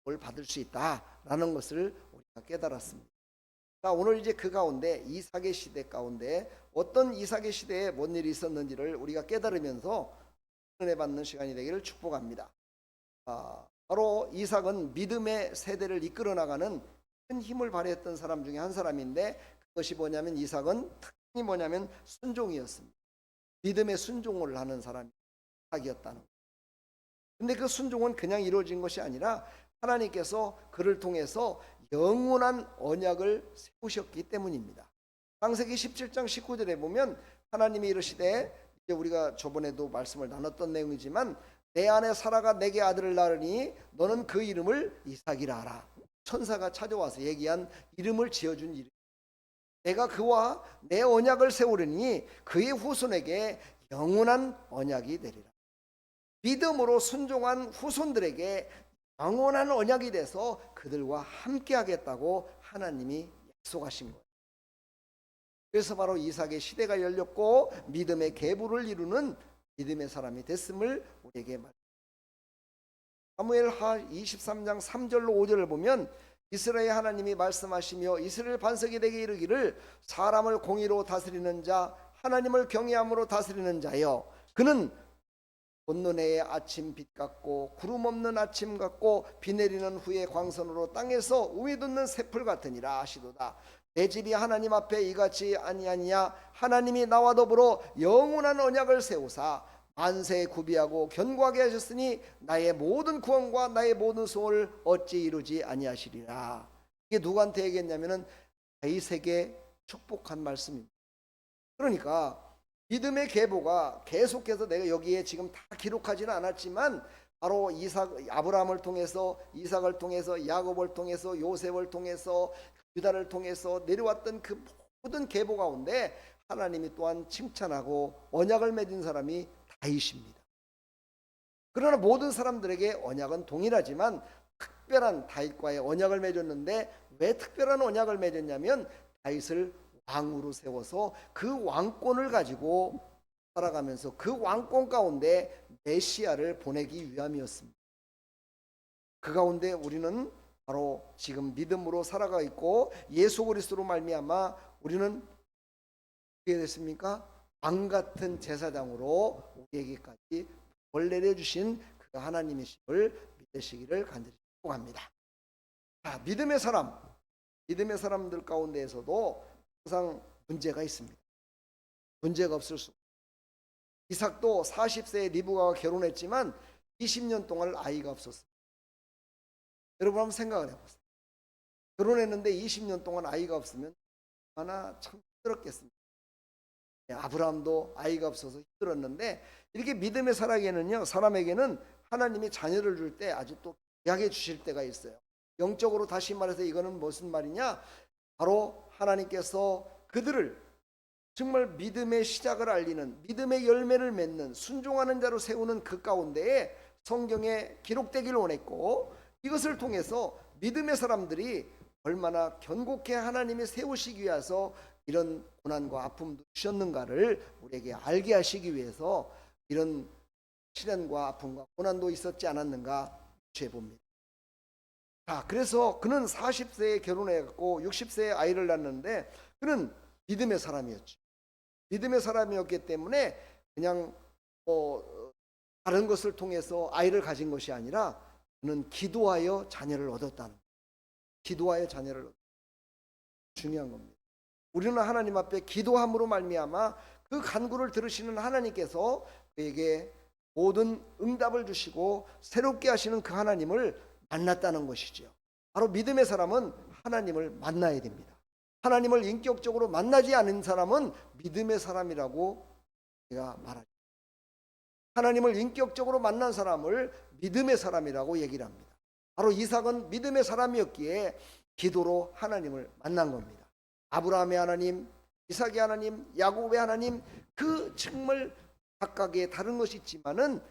복을 받을 수 있다라는 것을 우리가 깨달았습니다. 자, 오늘 이제 그 가운데 이삭의 시대 가운데 어떤 이삭의 시대에 뭔 일이 있었는지를 우리가 깨달으면서 은혜 받는 시간이 되기를 축복합니다. 바로 이삭은 믿음의 세대를 이끌어 나가는 큰 힘을 발휘했던 사람 중에 한 사람인데 그것이 뭐냐면 이삭은 특징이 뭐냐면 순종이었습니다. 믿음의 순종을 하는 사람이 이삭이었다는 거예요. 근데 그 순종은 그냥 이루어진 것이 아니라 하나님께서 그를 통해서 영원한 언약을 세우셨기 때문입니다. 창세기 17장 19절에 보면 하나님이 이르시되 이제 우리가 저번에도 말씀을 나눴던 내용이지만 내 아내 사라가 내게 아들을 낳으니 너는 그 이름을 이삭이라 하라. 천사가 찾아와서 얘기한 이름을 지어준 이름. 내가 그와 내 언약을 세우려니 그의 후손에게 영원한 언약이 되리라. 믿음으로 순종한 후손들에게 영원한 언약이 돼서 그들과 함께 하겠다고 하나님이 약속하신 거예요. 그래서 바로 이삭의 시대가 열렸고 믿음의 계보를 이루는 믿음의 사람이 됐음을 우리에게 말합니다. 사무엘하 23장 3절로 5절을 보면 이스라엘 하나님이 말씀하시며 이스라엘 반석에게 이르기를 사람을 공의로 다스리는 자 하나님을 경외함으로 다스리는 자여 그는 본눈의 아침 빛 같고 구름 없는 아침 같고 비 내리는 후에 광선으로 땅에서 우미 돋는 새풀 같으니라 하시도다. 내 집이 하나님 앞에 이같이 아니하니냐. 하나님이 나와 더불어 영원한 언약을 세우사 만세에 구비하고 견고하게 하셨으니 나의 모든 구원과 나의 모든 소원을 어찌 이루지 아니하시리라. 이게 누구한테 얘기했냐면은 다윗에게 축복한 말씀입니다. 그러니까 믿음의 계보가 계속해서 내가 여기에 지금 다 기록하지는 않았지만 바로 아브라함을 통해서 이삭을 통해서 야곱을 통해서 요셉을 통해서 유다를 통해서 내려왔던 그 모든 계보 가운데 하나님이 또한 칭찬하고 언약을 맺은 사람이 다윗입니다. 그러나 모든 사람들에게 언약은 동일하지만 특별한 다윗과의 언약을 맺었는데 왜 특별한 언약을 맺었냐면 다윗을 왕으로 세워서 그 왕권을 가지고 살아가면서 그 왕권 가운데 메시아를 보내기 위함이었습니다. 그 가운데 우리는 바로 지금 믿음으로 살아가 있고 예수 그리스도로 말미암아 우리는 어떻게 됐습니까? 왕 같은 제사장으로 우리에게까지 벌 내려주신 그 하나님의 심을 믿으시기를 간절히 축복합니다. 믿음의 사람들 가운데에서도 항상 문제가 있습니다. 문제가 없을 수. 이삭도 40세에 리브가와 결혼했지만 20년 동안 아이가 없었어요. 여러분 한번 생각을 해보세요. 결혼했는데 20년 동안 아이가 없으면 얼마나 참 힘들었겠습니까? 아브라함도 아이가 없어서 힘들었는데 이렇게 믿음의 사람에게는 하나님이 자녀를 줄 때 아주 또 귀하게 주실 때가 있어요. 영적으로 다시 말해서 이거는 무슨 말이냐? 바로 하나님께서 그들을 정말 믿음의 시작을 알리는, 믿음의 열매를 맺는, 순종하는 자로 세우는 그 가운데에 성경에 기록되기를 원했고, 이것을 통해서 믿음의 사람들이 얼마나 견고케 하나님이 세우시기 위해서 이런 고난과 아픔도 주셨는가를 우리에게 알게 하시기 위해서 이런 시련과 아픔과 고난도 있었지 않았는가 유추해 봅니다. 자, 그래서 그는 40세에 결혼해갖고 60세에 아이를 낳았는데 그는 믿음의 사람이었죠. 믿음의 사람이었기 때문에 그냥 다른 것을 통해서 아이를 가진 것이 아니라 그는 기도하여 자녀를 얻었다는 거예요. 기도하여 자녀를 얻었다. 중요한 겁니다. 우리는 하나님 앞에 기도함으로 말미암아 그 간구를 들으시는 하나님께서 그에게 모든 응답을 주시고 새롭게 하시는 그 하나님을 만났다는 것이죠. 바로 믿음의 사람은 하나님을 만나야 됩니다. 하나님을 인격적으로 만나지 않은 사람은 믿음의 사람이라고 제가 말하죠. 하나님을 인격적으로 만난 사람을 믿음의 사람이라고 얘기를 합니다. 바로 이삭은 믿음의 사람이었기에 기도로 하나님을 만난 겁니다. 아브라함의 하나님, 이삭의 하나님, 야곱의 하나님, 그 정말 각각의 다른 것이 있지만은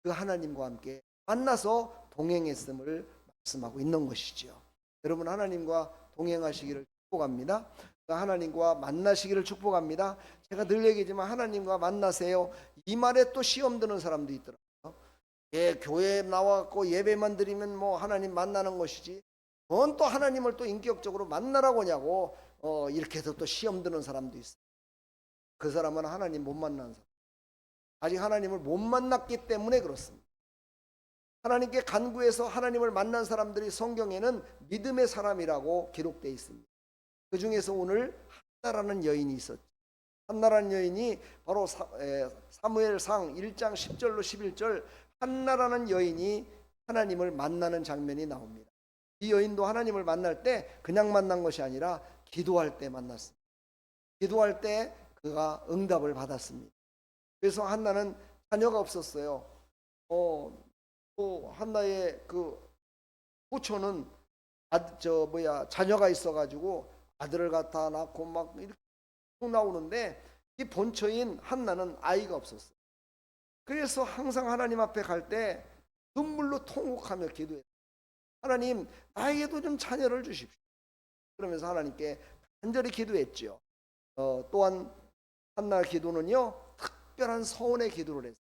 그 하나님과 함께 만나서 동행했음을 말씀하고 있는 것이죠. 여러분, 하나님과 동행하시기를 축복합니다. 하나님과 만나시기를 축복합니다. 제가 늘 얘기하지만 하나님과 만나세요. 이 말에 또 시험 드는 사람도 있더라고요. 교회에 나와갖고 예배만 드리면 뭐 하나님 만나는 것이지, 뭔 또 하나님을 또 인격적으로 만나라고 하냐고 이렇게 해서 또 시험 드는 사람도 있어요. 그 사람은 하나님 못 만난 사람, 아직 하나님을 못 만났기 때문에 그렇습니다. 하나님께 간구해서 하나님을 만난 사람들이 성경에는 믿음의 사람이라고 기록되어 있습니다. 그 중에서 오늘 한나라는 여인이 있었죠. 한나라는 여인이 바로 사무엘상 1장 10절로 11절, 한나라는 여인이 하나님을 만나는 장면이 나옵니다. 이 여인도 하나님을 만날 때 그냥 만난 것이 아니라 기도할 때 만났습니다. 기도할 때 그가 응답을 받았습니다. 그래서 한나는 자녀가 없었어요. 또 한나의 그 후초는 자녀가 있어가지고 아들을 갖다 낳고 막 이렇게 나오는데 이 본처인 한나는 아이가 없었어요. 그래서 항상 하나님 앞에 갈 때 눈물로 통곡하며 기도했어요. 하나님, 나에게도 좀 자녀를 주십시오. 그러면서 하나님께 간절히 기도했죠. 또한 한나 기도는요, 특별한 서원의 기도를 했어요.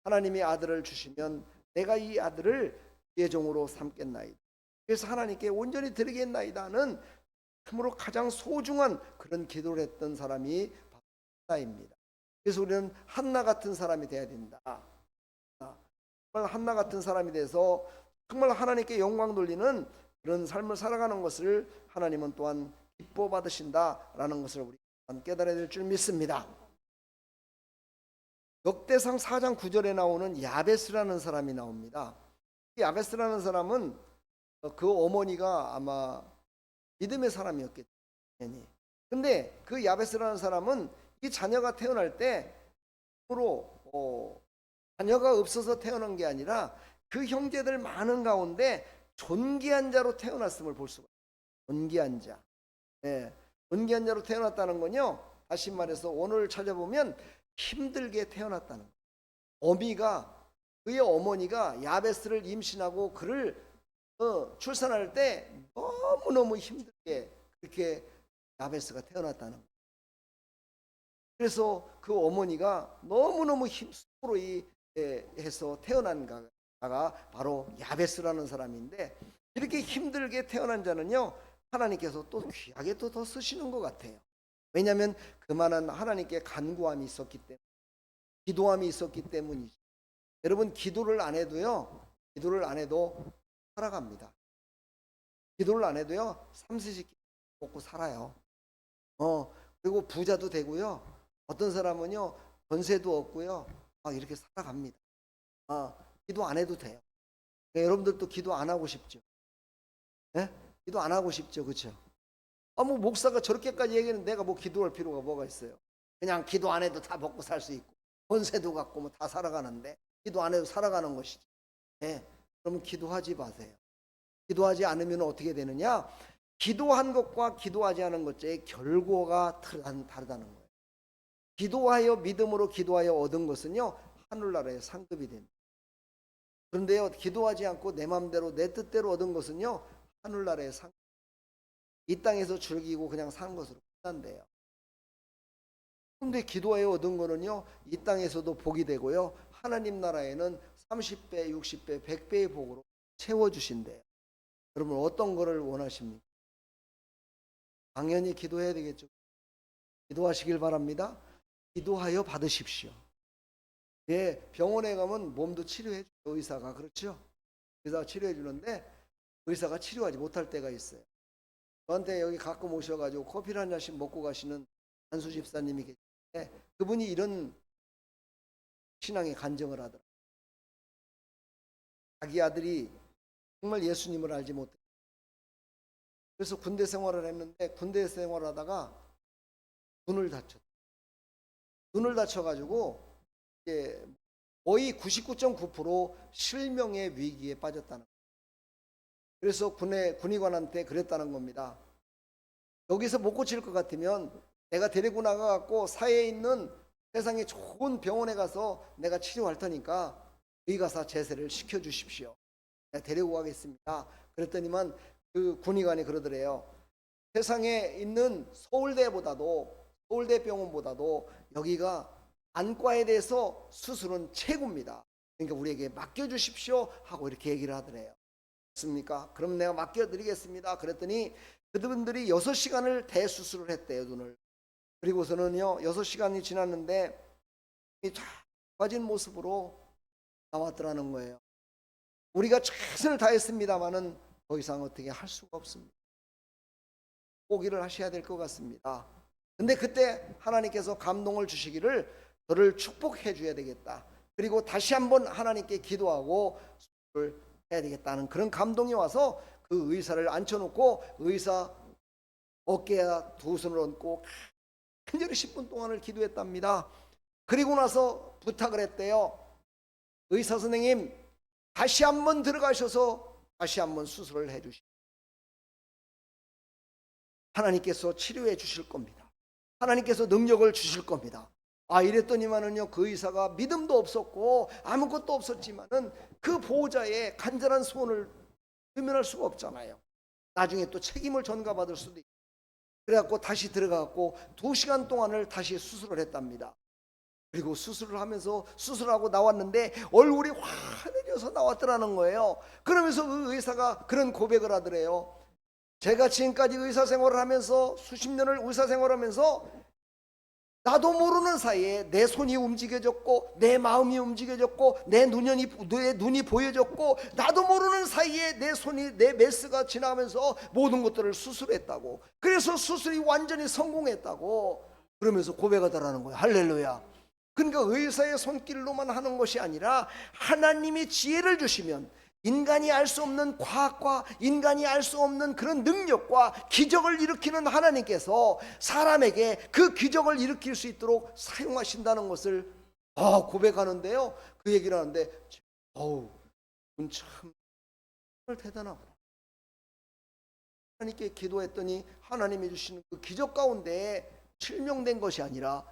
하나님이 아들을 주시면 내가 이 아들을 예종으로 삼겠나이다. 그래서 하나님께 온전히 드리겠나이다는 참으로 가장 소중한 그런 기도를 했던 사람이 한나입니다. 그래서 우리는 한나 같은 사람이 돼야 된다. 정말 한나 같은 사람이 돼서 정말 하나님께 영광 돌리는 그런 삶을 살아가는 것을 하나님은 또한 기뻐 받으신다라는 것을 우리 깨달아야 될 줄 믿습니다. 역대상 4장 9절에 나오는 야베스라는 사람이 나옵니다. 이 야베스라는 사람은 그 어머니가 아마 믿음의 사람이었겠죠. 근데 그 야베스라는 사람은 이 자녀가 태어날 때 자녀가 없어서 태어난 게 아니라 그 형제들 많은 가운데 존귀한 자로 태어났음을 볼 수가 있어요. 존귀한 자. 존귀한 자로 태어났다는 건요, 다시 말해서 오늘 찾아보면 힘들게 태어났다는 거예요. 그의 어머니가 야베스를 임신하고 그를 출산할 때 너무너무 힘들게 그렇게 야베스가 태어났다는 거예요. 그래서 그 어머니가 너무너무 힘으로 해서 태어난 자가 바로 야베스라는 사람인데, 이렇게 힘들게 태어난 자는요, 하나님께서 또 귀하게 또 더 쓰시는 것 같아요. 왜냐하면 그만한 하나님께 간구함이 있었기 때문에, 기도함이 있었기 때문이죠. 여러분, 기도를 안 해도 살아갑니다. 기도를 안 해도요, 삼시세끼 먹고 살아요. 그리고 부자도 되고요, 어떤 사람은요 권세도 없고요, 이렇게 살아갑니다. 기도 안 해도 돼요. 그러니까 여러분들도 기도 안 하고 싶죠? 네? 기도 안 하고 싶죠, 그렇죠? 뭐 목사가 저렇게까지 얘기하는 내가 뭐 기도할 필요가 뭐가 있어요? 그냥 기도 안 해도 다 먹고 살 수 있고 권세도 갖고 뭐 다 살아가는데 기도 안 해도 살아가는 것이지. 네, 그러면 기도하지 마세요. 기도하지 않으면 어떻게 되느냐? 기도한 것과 기도하지 않은 것의 결과가 다르다는 거예요. 기도하여 믿음으로 기도하여 얻은 것은요 하늘나라의 상급이 됩니다. 그런데요 기도하지 않고 내 마음대로 내 뜻대로 얻은 것은요 하늘나라의 상급. 이 땅에서 즐기고 그냥 사는 것으로 끝난대요. 그런데 기도하여 얻은 거는요 이 땅에서도 복이 되고요 하나님 나라에는 30배, 60배, 100배의 복으로 채워주신대요. 여러분 어떤 거를 원하십니까? 당연히 기도해야 되겠죠. 기도하시길 바랍니다. 기도하여 받으십시오. 예, 병원에 가면 몸도 치료해 줘요. 의사가. 그렇죠? 의사가 치료해 주는데 의사가 치료하지 못할 때가 있어요. 저한테 여기 가끔 오셔가지고 커피를 한 잔씩 먹고 가시는 한수 집사님이 계시는데 그분이 이런 신앙의 간증을 하더라고요. 자기 아들이 정말 예수님을 알지 못해요. 그래서 군대 생활을 했는데 군대 생활하다가 눈을 다쳤어요. 눈을 다쳐가지고 이제 거의 99.9% 실명의 위기에 빠졌다는 거예요. 그래서 군의관한테 그랬다는 겁니다. 여기서 못 고칠 것 같으면 내가 데리고 나가갖고 사회에 있는 세상에 좋은 병원에 가서 내가 치료할 테니까 의가사 제세를 시켜주십시오. 내가 데리고 가겠습니다. 그랬더니만 그 군의관이 그러더래요. 세상에 있는 서울대 병원보다도 여기가 안과에 대해서 수술은 최고입니다. 그러니까 우리에게 맡겨주십시오 하고 이렇게 얘기를 하더래요. 맞습니까? 그럼 내가 맡겨드리겠습니다. 그랬더니 그분들이 6시간을 대수술을 했대요. 눈을. 그리고서는요 6시간이 지났는데 쫙 빠진 모습으로 나왔더라는 거예요. 우리가 최선을 다했습니다마는 더 이상 어떻게 할 수가 없습니다. 포기를 하셔야 될 것 같습니다. 근데 그때 하나님께서 감동을 주시기를 너를 축복해 줘야 되겠다. 그리고 다시 한번 하나님께 기도하고 수술을 해야 되겠다는 그런 감동이 와서 그 의사를 앉혀놓고 의사 어깨에 두 손을 얹고 간절히 10분 동안을 기도했답니다. 그리고 나서 부탁을 했대요. 의사 선생님 다시 한번 들어가셔서 다시 한번 수술을 해 주시오. 하나님께서 치료해 주실 겁니다. 하나님께서 능력을 주실 겁니다. 이랬더니만은요 그 의사가 믿음도 없었고 아무것도 없었지만은 그 보호자의 간절한 소원을 외면할 수가 없잖아요. 나중에 또 책임을 전가받을 수도 있고 그래갖고 다시 들어가갖고 2시간 동안을 다시 수술을 했답니다. 그리고 수술을 하면서 수술하고 나왔는데 얼굴이 환해져서 나왔더라는 거예요. 그러면서 그 의사가 그런 고백을 하더래요. 제가 지금까지 의사 생활을 하면서 수십 년을 의사 생활하면서 나도 모르는 사이에 내 손이 움직여졌고 내 마음이 움직여졌고 내 눈이 보여졌고 나도 모르는 사이에 내 메스가 지나면서 모든 것들을 수술했다고. 그래서 수술이 완전히 성공했다고 그러면서 고백하더라는 거예요. 할렐루야. 그러니까 의사의 손길로만 하는 것이 아니라 하나님이 지혜를 주시면 인간이 알 수 없는 과학과 인간이 알 수 없는 그런 능력과 기적을 일으키는 하나님께서 사람에게 그 기적을 일으킬 수 있도록 사용하신다는 것을 고백하는데요. 그 얘기를 하는데 참 대단하구나. 하나님께 기도했더니 하나님이 주시는 그 기적 가운데 실명된 것이 아니라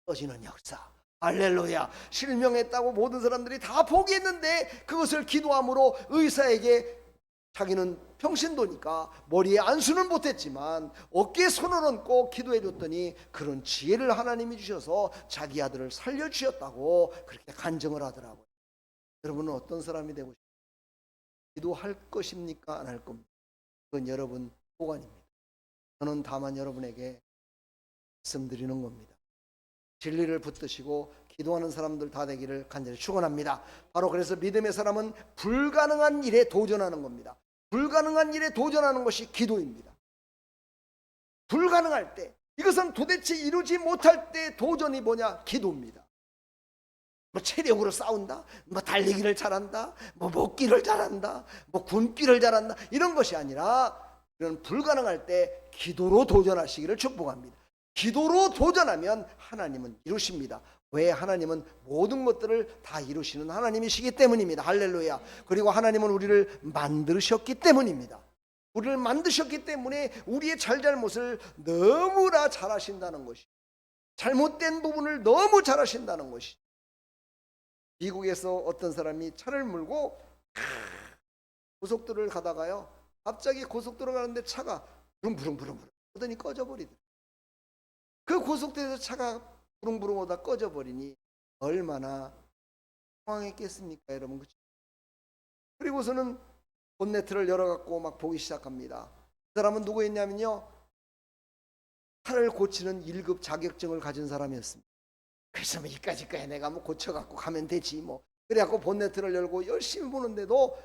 떠지는 역사. 할렐루야. 실명했다고 모든 사람들이 다 포기했는데 그것을 기도함으로 의사에게 자기는 평신도니까 머리에 안수는 못했지만 어깨에 손을 얹고 기도해 줬더니 그런 지혜를 하나님이 주셔서 자기 아들을 살려주셨다고 그렇게 간증을 하더라고요. 여러분은 어떤 사람이 되고 싶습니까? 기도할 것입니까? 안 할 겁니까? 그건 여러분 보관입니다. 저는 다만 여러분에게 말씀드리는 겁니다. 진리를 붙드시고 기도하는 사람들 다 되기를 간절히 축원합니다. 바로 그래서 믿음의 사람은 불가능한 일에 도전하는 겁니다. 불가능한 일에 도전하는 것이 기도입니다. 불가능할 때, 이것은 도대체 이루지 못할 때 도전이 뭐냐? 기도입니다. 뭐 체력으로 싸운다, 뭐 달리기를 잘한다, 뭐 먹기를 잘한다, 뭐 굶기를 잘한다, 이런 것이 아니라 이런 불가능할 때 기도로 도전하시기를 축복합니다. 기도로 도전하면 하나님은 이루십니다. 왜? 하나님은 모든 것들을 다 이루시는 하나님이시기 때문입니다. 할렐루야. 그리고 하나님은 우리를 만드셨기 때문입니다. 우리를 만드셨기 때문에 우리의 잘잘못을 너무나 잘하신다는 것이, 잘못된 부분을 너무 잘하신다는 것이. 미국에서 어떤 사람이 차를 몰고 고속도로를 가다가요, 갑자기 고속도로 가는데 차가 부릉부릉 하더니 꺼져버리더라고요. 그 고속도로에서 차가 부릉부릉 오다 꺼져버리니 얼마나 황당했겠습니까, 여러분? 그렇죠? 그리고서는 본네트를 열어갖고 막 보기 시작합니다. 그 사람은 누구였냐면요, 차를 고치는 1급 자격증을 가진 사람이었습니다. 그래서 뭐 이까짓까지 내가 뭐 고쳐갖고 가면 되지 뭐. 그래갖고 본네트를 열고 열심히 보는데도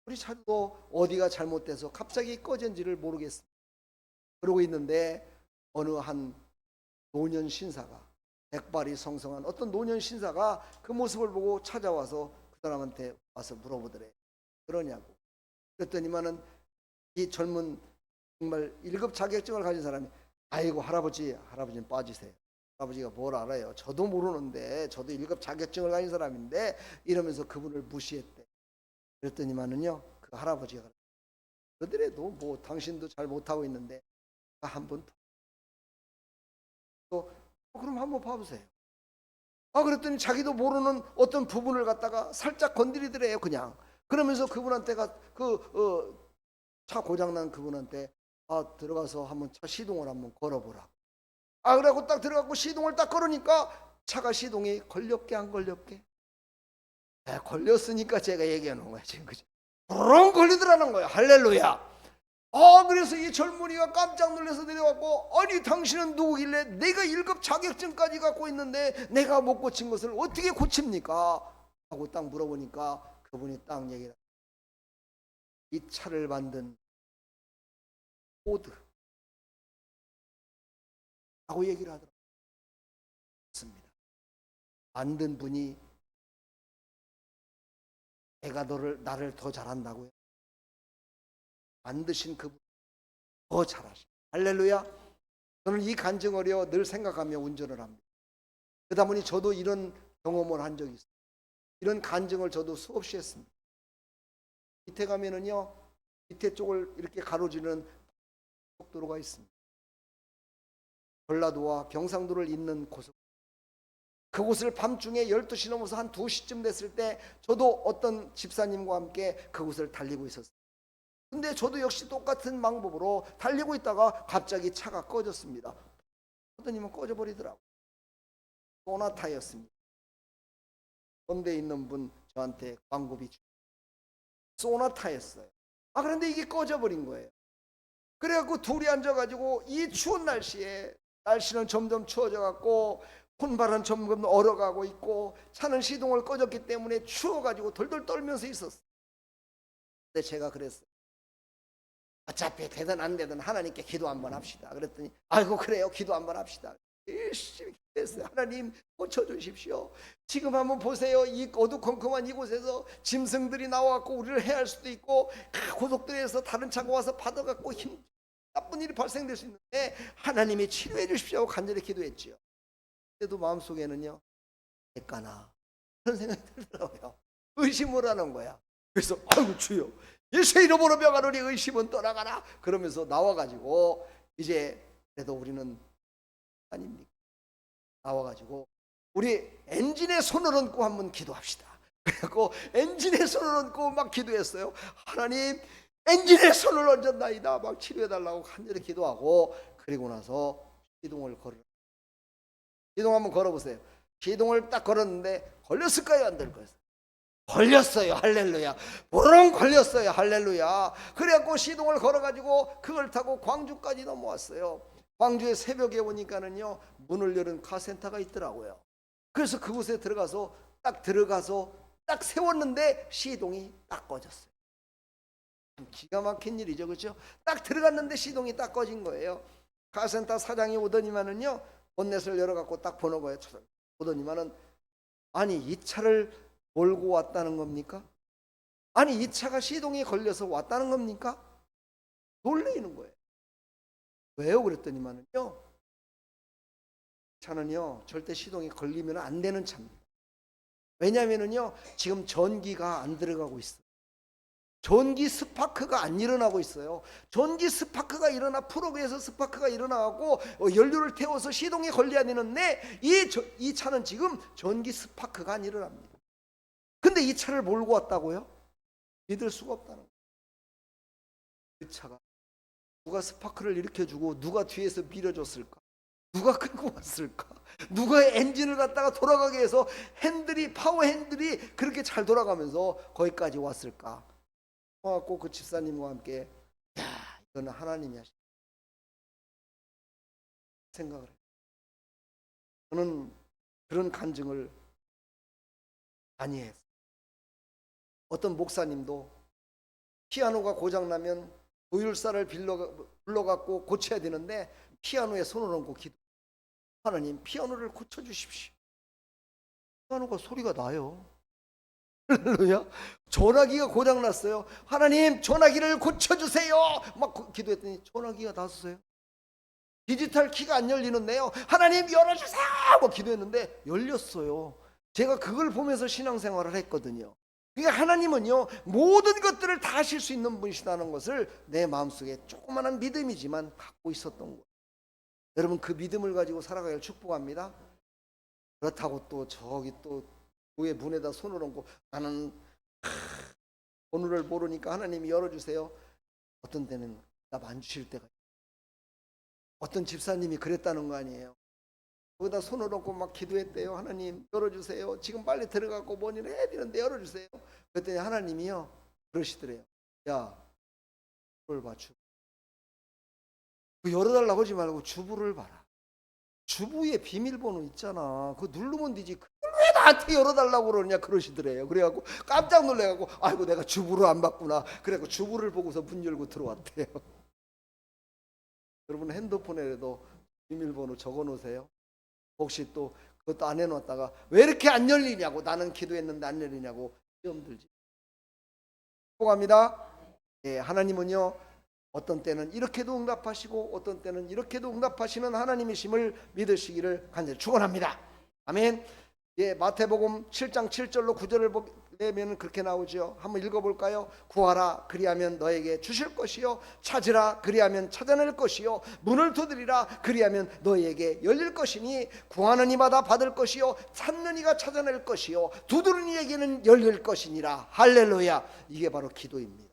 우리 차도 어디가 잘못돼서 갑자기 꺼진지를 모르겠습니다. 그러고 있는데 어느 한 노년 신사가, 백발이 성성한 어떤 노년 신사가 그 모습을 보고 찾아와서 그 사람한테 와서 물어보더래. 그러냐고. 그랬더니만은 이 젊은 정말 1급 자격증을 가진 사람이, 아이고 할아버지는 빠지세요. 할아버지가 뭘 알아요? 저도 모르는데, 저도 1급 자격증을 가진 사람인데, 이러면서 그분을 무시했대. 그랬더니만은요, 그 할아버지가 그러더라도 뭐 당신도 잘 못하고 있는데 한번 또 그럼 한번 봐보세요. 그랬더니 자기도 모르는 어떤 부분을 갖다가 살짝 건드리더래요, 그냥. 그러면서 그분한테가 차 고장난 그분한테 들어가서 한번 차 시동을 한번 걸어보라. 그래갖고 딱 들어가고 시동을 딱 걸으니까 차가 시동이 걸렸게 안 걸렸게? 걸렸으니까 제가 얘기해 놓은 거야, 지금. 그죠? 부렁 걸리더라는 거야. 할렐루야. 그래서 이 젊은이가 깜짝 놀라서 내려왔고, 아니 당신은 누구길래 내가 1급 자격증까지 갖고 있는데 내가 못 고친 것을 어떻게 고칩니까? 하고 딱 물어보니까 그분이 딱 얘기를, 이 차를 만든 포드 하고 얘기를 하더라고요. 맞습니다. 만든 분이 내가 나를 더 잘한다고요? 만드신 그분 더 잘하셔. 할렐루야. 저는 이 간증어려 늘 생각하며 운전을 합니다. 그러다 보니 저도 이런 경험을 한 적이 있어요. 이런 간증을 저도 수없이 했습니다. 밑에 가면은요, 밑에 쪽을 이렇게 가로지르는 고속도로가 있습니다. 전라도와 경상도를 잇는 고속도로. 그곳을 밤중에 12시 넘어서 한 2시쯤 됐을 때 저도 어떤 집사님과 함께 그곳을 달리고 있었어요. 근데 저도 역시 똑같은 방법으로 달리고 있다가 갑자기 차가 꺼졌습니다. 하더니만 꺼져버리더라고요. 소나타였습니다. 건대에 있는 분 저한테 광고비 주. 소나타였어요. 그런데 이게 꺼져버린 거예요. 그래갖고 둘이 앉아가지고 이 추운 날씨에, 날씨는 점점 추워져갖고 혼발은 점점 얼어가고 있고 차는 시동을 꺼졌기 때문에 추워가지고 덜덜 떨면서 있었어요. 근데 제가 그랬어요. 어차피 되든 안 되든 하나님께 기도 한번 합시다. 그랬더니 아이고 그래요, 기도 한번 합시다. 열심히 기도했어요. 하나님 고쳐주십시오. 지금 한번 보세요. 이 어두컴컴한 이곳에서 짐승들이 나와갖고 우리를 해할 수도 있고, 고속도로에서 다른 차가 와서 받아갖고 나쁜 일이 발생될 수 있는데 하나님이 치료해 주십시오 하고 간절히 기도했지요. 그때도 마음속에는요, 될까나 그런 생각이 들더라고요. 의심을 하는 거야. 그래서 아이고 주여, 예수의 이름으로 명하노니 의심은 떠나가라. 그러면서 나와가지고 이제 그래도 우리는 아닙니까? 나와가지고 우리 엔진에 손을 얹고 한번 기도합시다. 그래갖고 엔진에 손을 얹고 막 기도했어요. 하나님, 엔진에 손을 얹었나이다. 막 치료해달라고 간절히 기도하고, 그리고 나서 시동을 걸어. 시동 한번 걸어보세요. 시동을 딱 걸었는데 걸렸을까요? 안 될 거였어요? 걸렸어요. 할렐루야. 보름 걸렸어요. 할렐루야. 그래갖고 시동을 걸어가지고 그걸 타고 광주까지 넘어왔어요. 광주에 새벽에 오니까는요, 문을 열은 카센터가 있더라고요. 그래서 그곳에 들어가서 딱 세웠는데 시동이 딱 꺼졌어요. 참 기가 막힌 일이죠, 그렇죠? 딱 들어갔는데 시동이 딱 꺼진 거예요. 카센터 사장이 오더니만은요, 본넷을 열어갖고 딱 보는 거예요. 오더니만은, 아니 이 차를 몰고 왔다는 겁니까? 아니 이 차가 시동이 걸려서 왔다는 겁니까? 놀래는 거예요. 왜요? 그랬더니만은요, 차는요 절대 시동이 걸리면 안 되는 차입니다. 왜냐하면은요 지금 전기가 안 들어가고 있어요. 전기 스파크가 안 일어나고 있어요. 전기 스파크가 일어나 프로그에서 스파크가 일어나고 연료를 태워서 시동이 걸려야 되는데 이 차는 지금 전기 스파크가 안 일어납니다. 근데 이 차를 몰고 왔다고요? 믿을 수가 없다는 거예요. 그 차가 누가 스파크를 일으켜주고 누가 뒤에서 밀어줬을까? 누가 끌고 왔을까? 누가 엔진을 갖다가 돌아가게 해서 파워 핸들이 그렇게 잘 돌아가면서 거기까지 왔을까? 와갖고 그 집사님과 함께, 야, 이거는 하나님이 하신 생각을 해요. 저는 그런 간증을 많이 했어요. 어떤 목사님도 피아노가 고장나면 조율사를 불러갖고 고쳐야 되는데 피아노에 손을 얹고 기도. 하나님, 피아노를 고쳐주십시오. 피아노가 소리가 나요. 할렐루야. 전화기가 고장났어요. 하나님, 전화기를 고쳐주세요. 막 기도했더니 전화기가 나섰어요. 디지털 키가 안 열리는데요. 하나님 열어주세요. 막 기도했는데 열렸어요. 제가 그걸 보면서 신앙생활을 했거든요. 그러니까 하나님은요 모든 것들을 다 하실 수 있는 분이시다는 것을 내 마음속에 조그마한 믿음이지만 갖고 있었던 거예요. 여러분, 그 믿음을 가지고 살아가길 축복합니다. 그렇다고 또 저기 또 교회 문에다 손을 얹고 나는 번호를 모르니까 하나님이 열어주세요. 어떤 때는 답 안 주실 때가 있어요. 어떤 집사님이 그랬다는 거 아니에요. 거기다 손을 얹고 막 기도했대요. 하나님 열어주세요. 지금 빨리 들어가고 뭔일 해야 되는데 열어주세요. 그랬더니 하나님이요 그러시더래요. 야, 주부를 봐. 그 열어달라고 하지 말고 주부를 봐라. 주부의 비밀번호 있잖아. 그거 누르면 되지. 그걸 왜 나한테 열어달라고 그러냐 그러시더래요. 그래갖고 깜짝 놀래갖고 아이고 내가 주부를 안 봤구나. 그래갖고 주부를 보고서 문 열고 들어왔대요. 여러분, 핸드폰에라도 비밀번호 적어놓으세요. 혹시 또 그것도 안 해놨다가 왜 이렇게 안 열리냐고, 나는 기도했는데 안 열리냐고 시험 들지. 축복합니다. 예, 하나님은요 어떤 때는 이렇게도 응답하시고 어떤 때는 이렇게도 응답하시는 하나님이심을 믿으시기를 간절히 축원합니다. 아멘. 예, 마태복음 7장 7절로 9절을 보면 그렇게 나오죠. 한번 읽어볼까요? 구하라 그리하면 너에게 주실 것이요, 찾으라 그리하면 찾아낼 것이요, 문을 두드리라 그리하면 너에게 열릴 것이니 구하는 이마다 받을 것이요, 찾는 이가 찾아낼 것이요, 두드리는 이에게는 열릴 것이니라. 할렐루야. 이게 바로 기도입니다.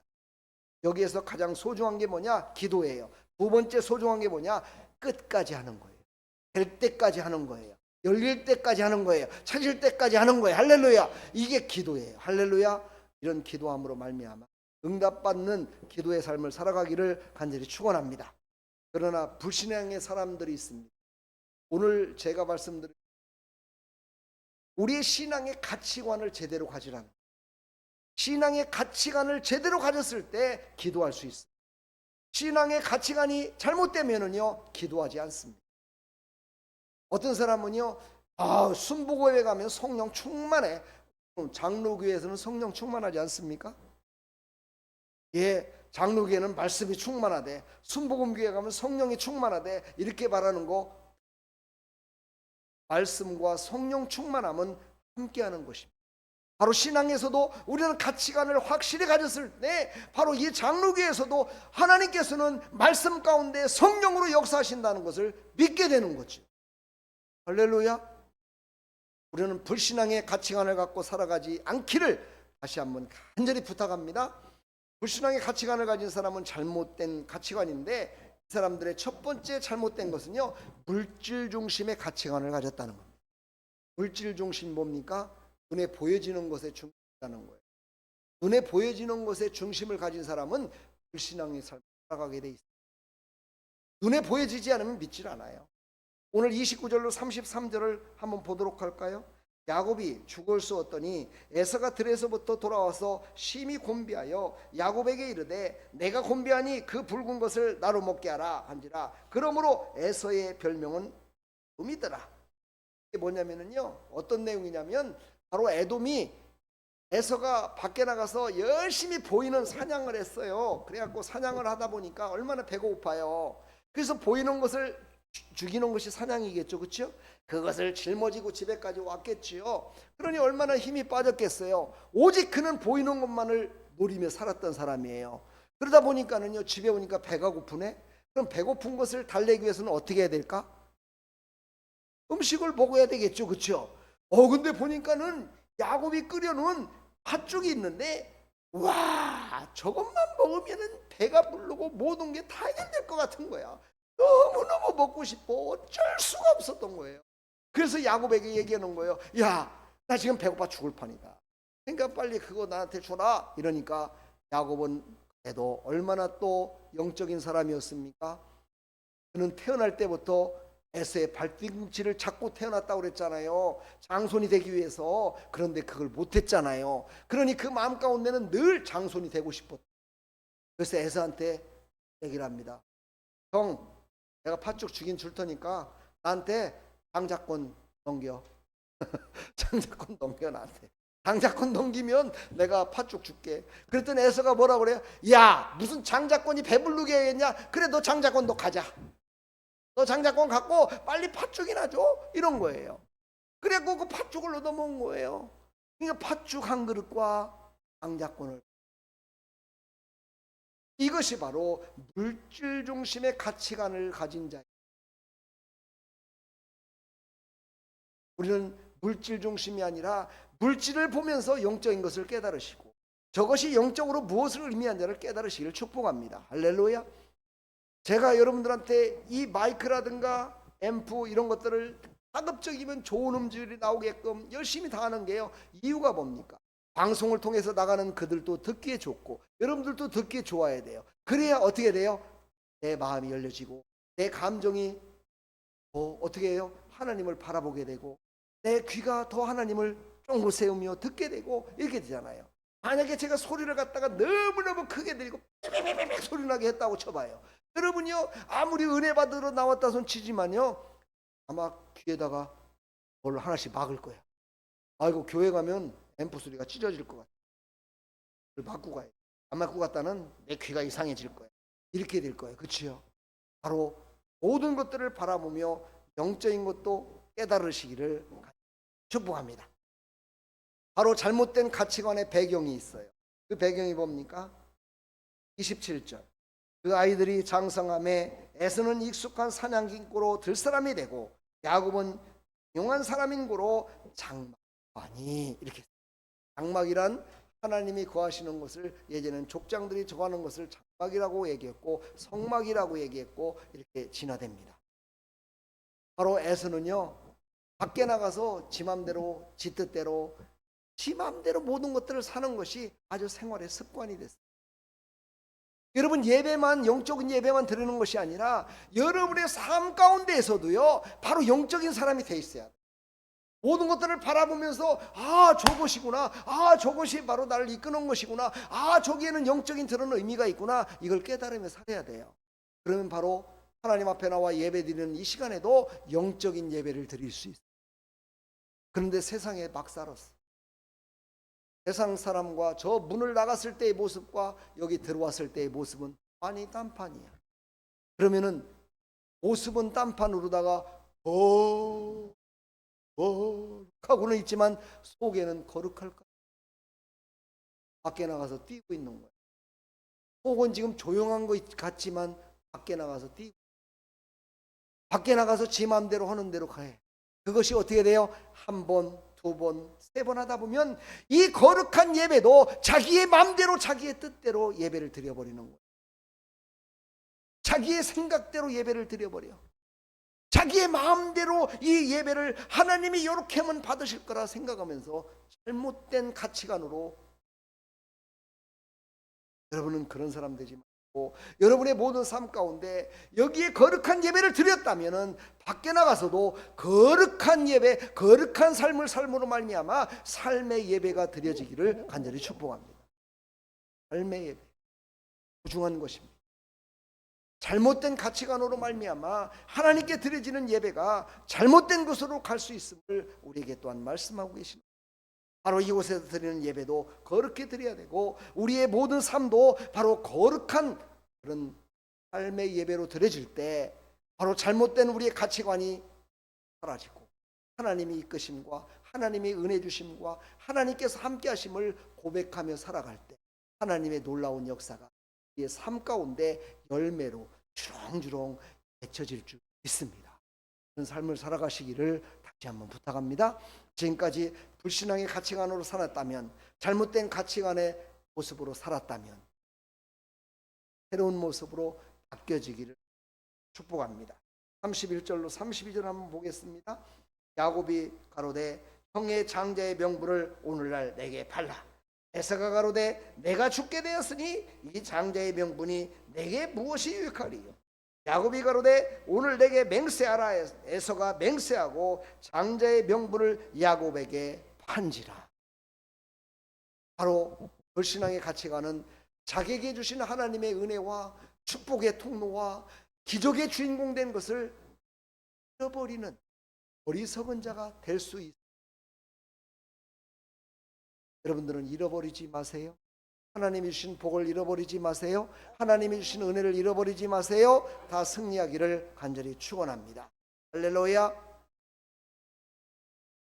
여기에서 가장 소중한 게 뭐냐? 기도예요. 두 번째 소중한 게 뭐냐? 끝까지 하는 거예요. 될 때까지 하는 거예요. 열릴 때까지 하는 거예요. 찾을 때까지 하는 거예요. 할렐루야. 이게 기도예요. 할렐루야. 이런 기도함으로 말미암아 응답받는 기도의 삶을 살아가기를 간절히 축원합니다. 그러나 불신앙의 사람들이 있습니다. 오늘 제가 말씀드린 우리의 신앙의 가치관을 제대로 가지라는, 신앙의 가치관을 제대로 가졌을 때 기도할 수 있어요. 신앙의 가치관이 잘못되면은요 기도하지 않습니다. 어떤 사람은요 순복음에 가면 성령 충만해. 장로교회에서는 성령 충만하지 않습니까? 예, 장로교회는 말씀이 충만하대. 순복음교회 가면 성령이 충만하대. 이렇게 말하는 거, 말씀과 성령 충만함은 함께하는 것입니다. 바로 신앙에서도 우리는 가치관을 확실히 가졌을 때 바로 이 장로교에서도 하나님께서는 말씀 가운데 성령으로 역사하신다는 것을 믿게 되는 거죠. 할렐루야. 우리는 불신앙의 가치관을 갖고 살아가지 않기를 다시 한번 간절히 부탁합니다. 불신앙의 가치관을 가진 사람은 잘못된 가치관인데, 이 사람들의 첫 번째 잘못된 것은요 물질 중심의 가치관을 가졌다는 겁니다. 물질 중심 뭡니까? 눈에 보여지는 것에 중심하는 거예요. 눈에 보여지는 것에 중심을 가진 사람은 불신앙의 삶을 살아가게 돼 있어요. 눈에 보여지지 않으면 믿질 않아요. 오늘 29절로 33절을 한번 보도록 할까요? 야곱이 죽을 쏘았더니 에서가 들에서부터 돌아와서 심히 곤비하여 야곱에게 이르되 내가 곤비하니 그 붉은 것을 나로 먹게 하라 한지라. 그러므로 에서의 별명은 에돔이더라. 이게 뭐냐면요 어떤 내용이냐면 바로 에돔이 에서가 밖에 나가서 열심히 보이는 사냥을 했어요. 그래갖고 사냥을 하다 보니까 얼마나 배가 고파요. 그래서 보이는 것을 죽이는 것이 사냥이겠죠, 그렇죠? 그것을 짊어지고 집에까지 왔겠지요. 그러니 얼마나 힘이 빠졌겠어요. 오직 그는 보이는 것만을 노리며 살았던 사람이에요. 그러다 보니까는요, 집에 오니까 배가 고프네. 그럼 배고픈 것을 달래기 위해서는 어떻게 해야 될까? 음식을 먹어야 되겠죠, 그렇죠? 근데 보니까는 야곱이 끓여놓은 팥죽이 있는데, 와, 저것만 먹으면은 배가 부르고 모든 게 다 해결될 것 같은 거야. 너무너무 먹고 싶어. 어쩔 수가 없었던 거예요. 그래서 야곱에게 얘기하는 거예요. 야, 나 지금 배고파 죽을 판이다. 그러니까 빨리 그거 나한테 줘라. 이러니까 야곱은 그래도 얼마나 또 영적인 사람이었습니까? 그는 태어날 때부터 에서의 발뒤꿈치를 잡고 태어났다고 그랬잖아요. 장손이 되기 위해서. 그런데 그걸 못했잖아요. 그러니 그 마음 가운데는 늘 장손이 되고 싶었다. 그래서 에서한테 얘기를 합니다. 형, 내가 팥죽 주긴 줄 테니까 나한테 장자권 넘겨. 장자권 넘겨 나한테. 장자권 넘기면 내가 팥죽 줄게. 그랬더니 에서가 뭐라 그래요? 야, 무슨 장자권이 배부르게 하겠냐? 그래, 너 장자권 너 가자. 너 장자권 갖고 빨리 팥죽이나 줘. 이런 거예요. 그래갖고 그 팥죽을 얻어먹은 거예요. 그러니까 팥죽 한 그릇과 장자권을. 이것이 바로 물질 중심의 가치관을 가진 자예요. 우리는 물질 중심이 아니라 물질을 보면서 영적인 것을 깨달으시고, 저것이 영적으로 무엇을 의미하는지를 깨달으시기를 축복합니다. 할렐루야. 제가 여러분들한테 이 마이크라든가 앰프 이런 것들을 가급적이면 좋은 음질이 나오게끔 열심히 다 하는 게요, 이유가 뭡니까? 방송을 통해서 나가는 그들도 듣기에 좋고 여러분들도 듣기에 좋아야 돼요. 그래야 어떻게 돼요? 내 마음이 열려지고 내 감정이 어떻게 해요? 하나님을 바라보게 되고 내 귀가 더 하나님을 쫑긋 세우며 듣게 되고 이렇게 되잖아요. 만약에 제가 소리를 갖다가 너무너무 크게 들리고 빽빽빽 소리 나게 했다고 쳐봐요. 여러분요, 아무리 은혜 받으러 나왔다 손 치지만요, 아마 귀에다가 뭘 하나씩 막을 거야. 아이고, 교회 가면 앰프 소리가 찢어질 것 같아. 그걸 막고 가야 돼. 안 막고 갔다는 내 귀가 이상해질 거야. 이렇게 될 거예요. 그렇죠? 바로 모든 것들을 바라보며 영적인 것도 깨달으시기를 축복합니다. 바로 잘못된 가치관의 배경이 있어요. 그 배경이 뭡니까? 27절. 그 아이들이 장성함에 에서는 익숙한 사냥꾼으로 들 사람이 되고 야곱은 용한 사람인 고로 장막하니. 이렇게 장막이란 하나님이 거하시는 것을 예전에는 족장들이 거하는 것을 장막이라고 얘기했고 성막이라고 얘기했고 이렇게 진화됩니다. 바로 에서는요, 밖에 나가서 지 맘대로 지 뜻대로 지 맘대로 모든 것들을 사는 것이 아주 생활의 습관이 됐어요. 여러분, 예배만, 영적인 예배만 드리는 것이 아니라 여러분의 삶 가운데에서도요, 바로 영적인 사람이 돼 있어야 돼요. 모든 것들을 바라보면서 저것이구나, 저것이 바로 나를 이끄는 것이구나, 저기에는 영적인 드러는 의미가 있구나, 이걸 깨달으며 살아야 돼요. 그러면 바로 하나님 앞에 나와 예배 드리는 이 시간에도 영적인 예배를 드릴 수 있어요. 그런데 세상에 막 살았어. 세상 사람과 저 문을 나갔을 때의 모습과 여기 들어왔을 때의 모습은 많이 딴판이야. 그러면은 모습은 딴판으로다가 하고는 있지만 속에는 거룩할까? 밖에 나가서 뛰고 있는 거야. 혹은 지금 조용한 것 같지만 밖에 나가서 뛰고, 밖에 나가서 지 마음대로 하는 대로 가해. 그것이 어떻게 돼요? 한 번, 두 번, 세 번 하다 보면 이 거룩한 예배도 자기의 마음대로 자기의 뜻대로 예배를 드려버리는 거예요. 자기의 생각대로 예배를 드려버려. 자기의 마음대로 이 예배를 하나님이 이렇게 하면 받으실 거라 생각하면서 잘못된 가치관으로, 여러분은 그런 사람 되지 말고 여러분의 모든 삶 가운데 여기에 거룩한 예배를 드렸다면 밖에 나가서도 거룩한 예배, 거룩한 삶을 삶으로 말미암아 삶의 예배가 드려지기를 간절히 축복합니다. 삶의 예배, 소중한 것입니다. 잘못된 가치관으로 말미암아 하나님께 드려지는 예배가 잘못된 것으로 갈 수 있음을 우리에게 또한 말씀하고 계십니다. 바로 이곳에서 드리는 예배도 거룩히 드려야 되고 우리의 모든 삶도 바로 거룩한 그런 삶의 예배로 드려질 때 바로 잘못된 우리의 가치관이 사라지고 하나님이 이끄심과 하나님의 은혜 주심과 하나님께서 함께 하심을 고백하며 살아갈 때 하나님의 놀라운 역사가 우리의 삶 가운데 열매로 주렁주렁 맺혀질 줄 믿습니다. 그런 삶을 살아가시기를 다시 한번 부탁합니다. 지금까지 불신앙의 가치관으로 살았다면, 잘못된 가치관의 모습으로 살았다면 새로운 모습으로 바뀌어지기를 축복합니다. 31절로 32절 한번 보겠습니다. 야곱이 가로되 형의 장자의 명분을 오늘날 내게 발라. 에서가 가로되 내가 죽게 되었으니 이 장자의 명분이 내게 무엇이 유익하리요. 야곱이 가로되 오늘 내게 맹세하라. 에서가 맹세하고 장자의 명분을 야곱에게 판지라. 바로 불신앙의 가치관은 자기에게 주신 하나님의 은혜와 축복의 통로와 기적의 주인공 된 것을 잃어버리는 어리석은 자가 될 수 있습니다. 여러분들은 잃어버리지 마세요. 하나님이 주신 복을 잃어버리지 마세요. 하나님이 주신 은혜를 잃어버리지 마세요. 다 승리하기를 간절히 축원합니다. 할렐루야.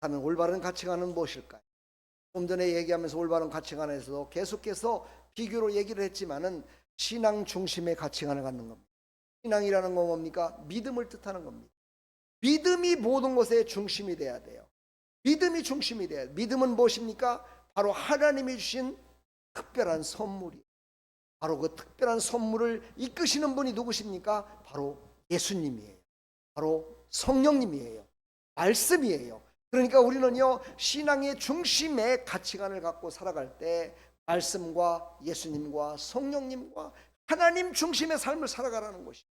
하면 올바른 가치관은 무엇일까요? 좀 전에 얘기하면서 올바른 가치관에서도 계속해서 비교로 얘기를 했지만은 신앙 중심의 가치관을 갖는 겁니다. 신앙이라는 건 뭡니까? 믿음을 뜻하는 겁니다. 믿음이 모든 것의 중심이 돼야 돼요. 믿음이 중심이 돼야 돼요. 믿음은 무엇입니까? 바로 하나님이 주신 특별한 선물이에요. 바로 그 특별한 선물을 이끄시는 분이 누구십니까? 바로 예수님이에요. 바로 성령님이에요. 말씀이에요. 그러니까 우리는요, 신앙의 중심의 가치관을 갖고 살아갈 때 말씀과 예수님과 성령님과 하나님 중심의 삶을 살아가라는 것이죠.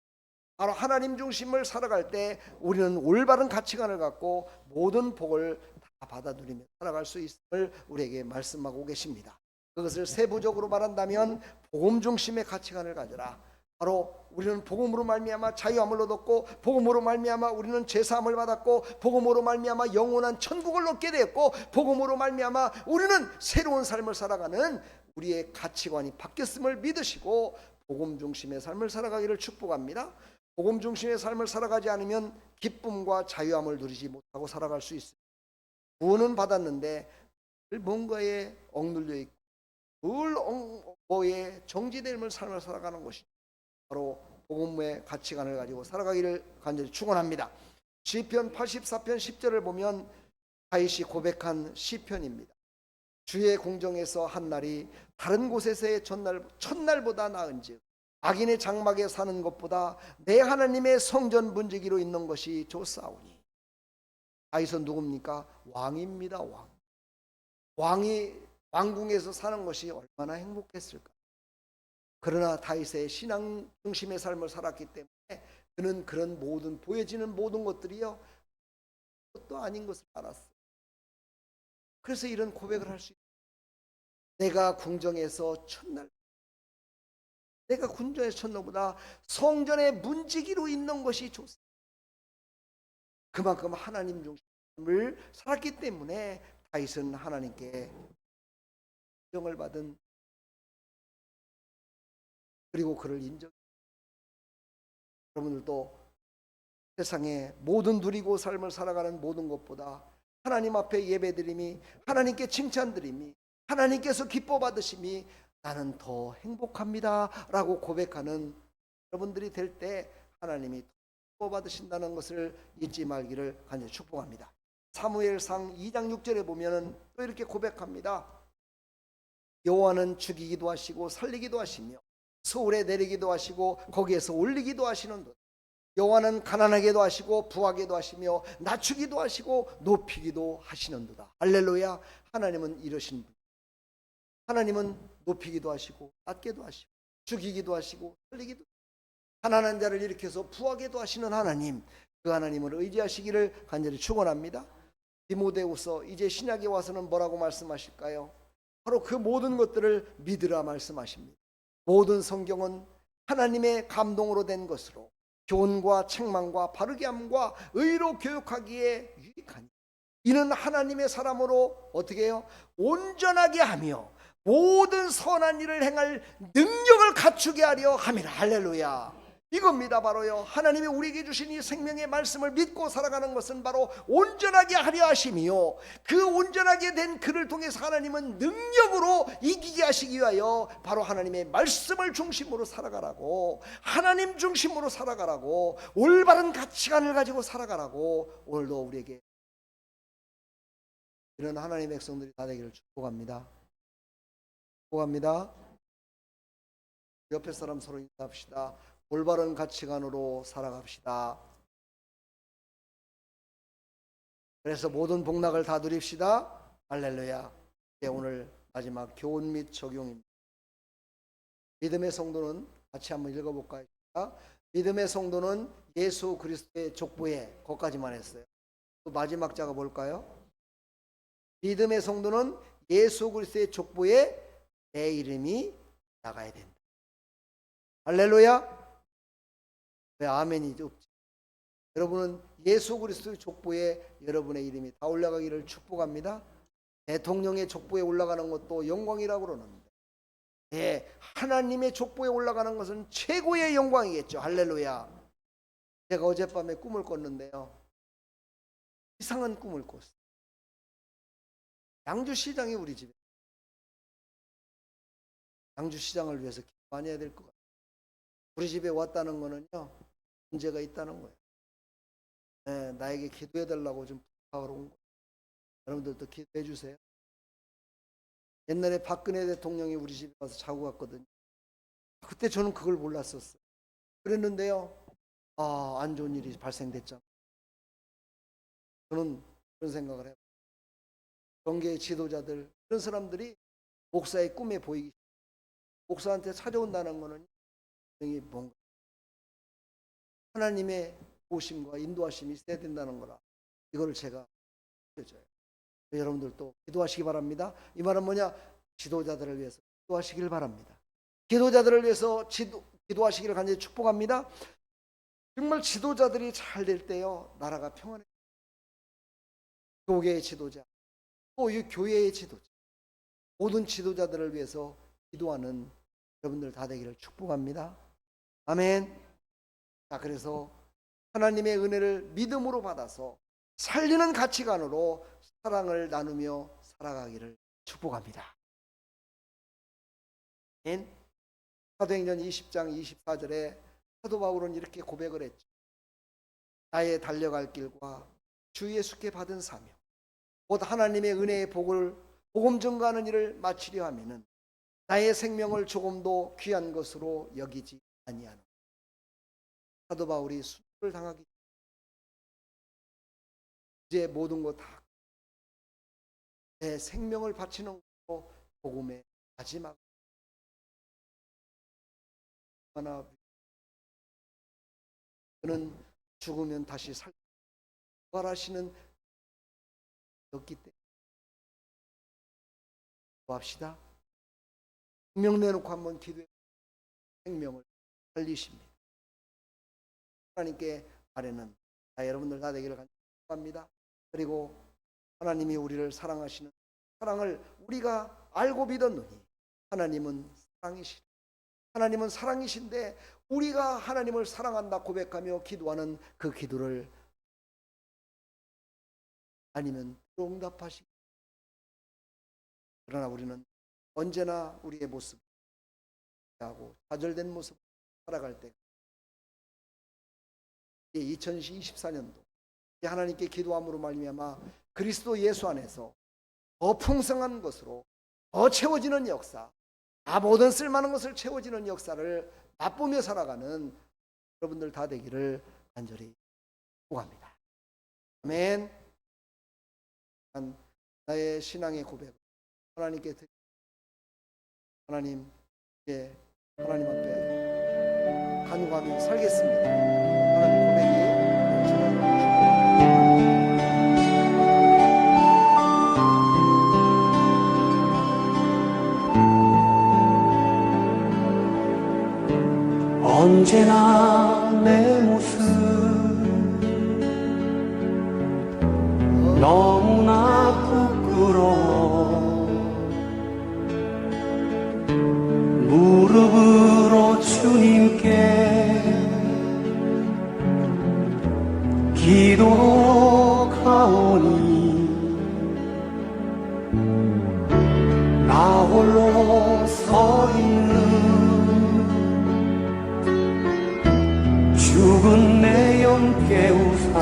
바로 하나님 중심을 살아갈 때 우리는 올바른 가치관을 갖고 모든 복을 다 받아들이며 살아갈 수 있음을 우리에게 말씀하고 계십니다. 그것을 세부적으로 말한다면 복음 중심의 가치관을 가져라. 바로 우리는 복음으로 말미암아 자유함을 얻었고, 복음으로 말미암아 우리는 죄사함을 받았고, 복음으로 말미암아 영원한 천국을 얻게 되었고, 복음으로 말미암아 우리는 새로운 삶을 살아가는 우리의 가치관이 바뀌었음을 믿으시고 복음 중심의 삶을 살아가기를 축복합니다. 복음 중심의 삶을 살아가지 않으면 기쁨과 자유함을 누리지 못하고 살아갈 수 있습니다. 구원은 받았는데 늘 뭔가에 억눌려 있고 늘 뭐에 정지됨을 삶을 살아가는 것이 바로 복음의 가치관을 가지고 살아가기를 간절히 축원합니다. 시편 84편 10절을 보면 다윗이 고백한 시편입니다. 주의 공정에서 한 날이 다른 곳에서의 첫날보다 나은즉 악인의 장막에 사는 것보다 내 하나님의 성전 문지기로 있는 것이 좋사오니. 다윗은 누굽니까? 왕입니다. 왕이 왕궁에서 사는 것이 얼마나 행복했을까. 그러나 다윗의 신앙 중심의 삶을 살았기 때문에 그는 그런 모든 보여지는 모든 것들이요 그것도 아닌 것을 알았어요. 그래서 이런 고백을 할 수 있어요. 내가 궁정에서 첫날보다 성전의 문지기로 있는 것이 좋습니다. 그만큼 하나님 중심을 살았기 때문에 다윗은 하나님께 인정을 받은, 그리고 그를 인정. 여러분들도 세상에 모든 누리고 삶을 살아가는 모든 것보다 하나님 앞에 예배드림이, 하나님께 칭찬드림이, 하나님께서 기뻐 받으심이 나는 더 행복합니다 라고 고백하는 여러분들이 될 때 하나님이 기뻐 받으신다는 것을 잊지 말기를 간절히 축복합니다. 사무엘상 2장 6절에 보면 또 이렇게 고백합니다. 여호와는 죽이기도 하시고 살리기도 하시며 서울에 내리기도 하시고 거기에서 올리기도 하시는도다. 여호와는 가난하게도 하시고 부하게도 하시며 낮추기도 하시고 높이기도 하시는도다. 할렐루야. 하나님은 이러신 분. 하나님은 높이기도 하시고 낮게도 하시고 죽이기도 하시고 살리기도 하시고 가난한 자를 일으켜서 부하게도 하시는 하나님, 그 하나님을 의지하시기를 간절히 축원합니다. 디모데후서 이제 신약에 와서는 뭐라고 말씀하실까요? 바로 그 모든 것들을 믿으라 말씀하십니다. 모든 성경은 하나님의 감동으로 된 것으로 교훈과 책망과 바르게 함과 의로 교육하기에 유익하니 이는 하나님의 사람으로 어떻게 해요? 온전하게 하며 모든 선한 일을 행할 능력을 갖추게 하려 함이라. 할렐루야. 이겁니다. 바로요, 하나님이 우리에게 주신 이 생명의 말씀을 믿고 살아가는 것은 바로 온전하게 하려 하심이요, 그 온전하게 된 그를 통해서 하나님은 능력으로 이기게 하시기 위하여 바로 하나님의 말씀을 중심으로 살아가라고, 하나님 중심으로 살아가라고, 올바른 가치관을 가지고 살아가라고 오늘도 우리에게 이런 하나님의 백성들이 다 되기를 축복합니다. 축복합니다. 옆에 사람 서로 인사합시다. 올바른 가치관으로 살아갑시다. 그래서 모든 복락을 다 누립시다. 할렐루야. 오늘 마지막 교훈 및 적용입니다. 믿음의 성도는 같이 한번 읽어볼까요? 믿음의 성도는 예수 그리스도의 족보에, 거기까지만 했어요. 또 마지막 자가 뭘까요? 믿음의 성도는 예수 그리스도의 족보에 내 이름이 나가야 된다. 할렐루야. 왜 아멘이 없지? 여러분은 예수 그리스도의 족보에 여러분의 이름이 다 올라가기를 축복합니다. 대통령의 족보에 올라가는 것도 영광이라고 그러는데, 하나님의 족보에 올라가는 것은 최고의 영광이겠죠. 할렐루야. 제가 어젯밤에 꿈을 꿨는데요, 이상한 꿈을 꿨어요. 양주시장이 우리 집에, 양주시장을 위해서 기도 많이 해야 될 것 같아요. 우리 집에 왔다는 거는요, 문제가 있다는 거예요. 나에게 기도해 달라고 좀 부탁하러 온 거예요. 여러분들도 기도해 주세요. 옛날에 박근혜 대통령이 우리 집에 와서 자고 갔거든요. 그때 저는 그걸 몰랐었어요. 그랬는데요, 안 좋은 일이 발생됐잖아요. 저는 그런 생각을 해요. 정계의 지도자들, 그런 사람들이 목사의 꿈에 보이기, 목사한테 찾아온다는 거는 뭔가 하나님의 보심과 인도하심이 있어야 된다는 거라, 이거를 제가 느껴져요. 여러분들도 기도하시기 바랍니다. 이 말은 뭐냐? 지도자들을 위해서 기도하시길 바랍니다. 지도자들을 위해서 기도하시기를 간절히 축복합니다. 정말 지도자들이 잘 될 때요, 나라가 평안해요. 교계의 지도자, 또 이 교회의 지도자, 모든 지도자들을 위해서 기도하는 여러분들 다 되기를 축복합니다. 아멘. 자, 그래서 하나님의 은혜를 믿음으로 받아서 살리는 가치관으로 사랑을 나누며 살아가기를 축복합니다. 아멘. 사도행전 20장 24절에 사도 바울은 이렇게 고백을 했죠. 나의 달려갈 길과 주 예수께 받은 사명, 곧 하나님의 은혜의 복을 복음 전가하는 일을 마치려 하면은 나의 생명을 조금도 귀한 것으로 여기지 아니하는. 사도 바울이 수술을 당하기, 이제 모든 것 다 내 생명을 바치는 것으로 복음의 마지막 하나, 그는 죽으면 다시 살 부활하시는 없기 때문에 기도합시다. 생명 내놓고 한번 기도해 생명을 살리십니다. 하나님께 아뢰는 여러분들 다 되기를 간절합니다. 그리고 하나님이 우리를 사랑하시는 사랑을 우리가 알고 믿었느니 하나님은 사랑이시다. 하나님은 사랑이신데 우리가 하나님을 사랑한다 고백하며 기도하는 그 기도를 아니면 응답하시고, 그러나 우리는 언제나 우리의 모습 하고 좌절된 모습 살아갈 때 2024년도 하나님께 기도함으로 말미암아 그리스도 예수 안에서 더 풍성한 것으로 더 채워지는 역사, 모든 쓸만한 것을 채워지는 역사를 맛보며 살아가는 여러분들 다 되기를 간절히 축복합니다. 아멘. 나의 신앙의 고백 하나님께 드립니다. 하나님, 이제 하나님 앞에 간구하며 살겠습니다. 하나님 고백이 언제나 내 모습 너무나 부끄러워 무릎으로 주님께 기도로 가오니 나 홀로 서 있는 죽은 내 영 깨우사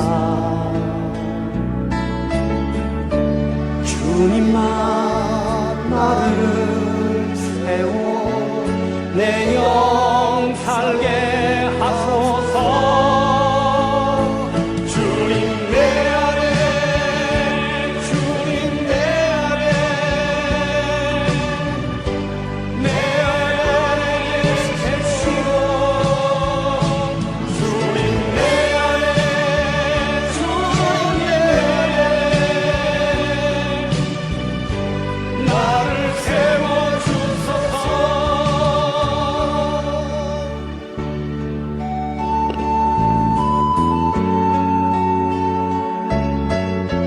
주님만 나를 세워 내 영 살게 하소서. 주님 내 안에 주님 내 안에 내 안에 계시고 주님 내 안에 주님 내 안에 나를 세워주소서.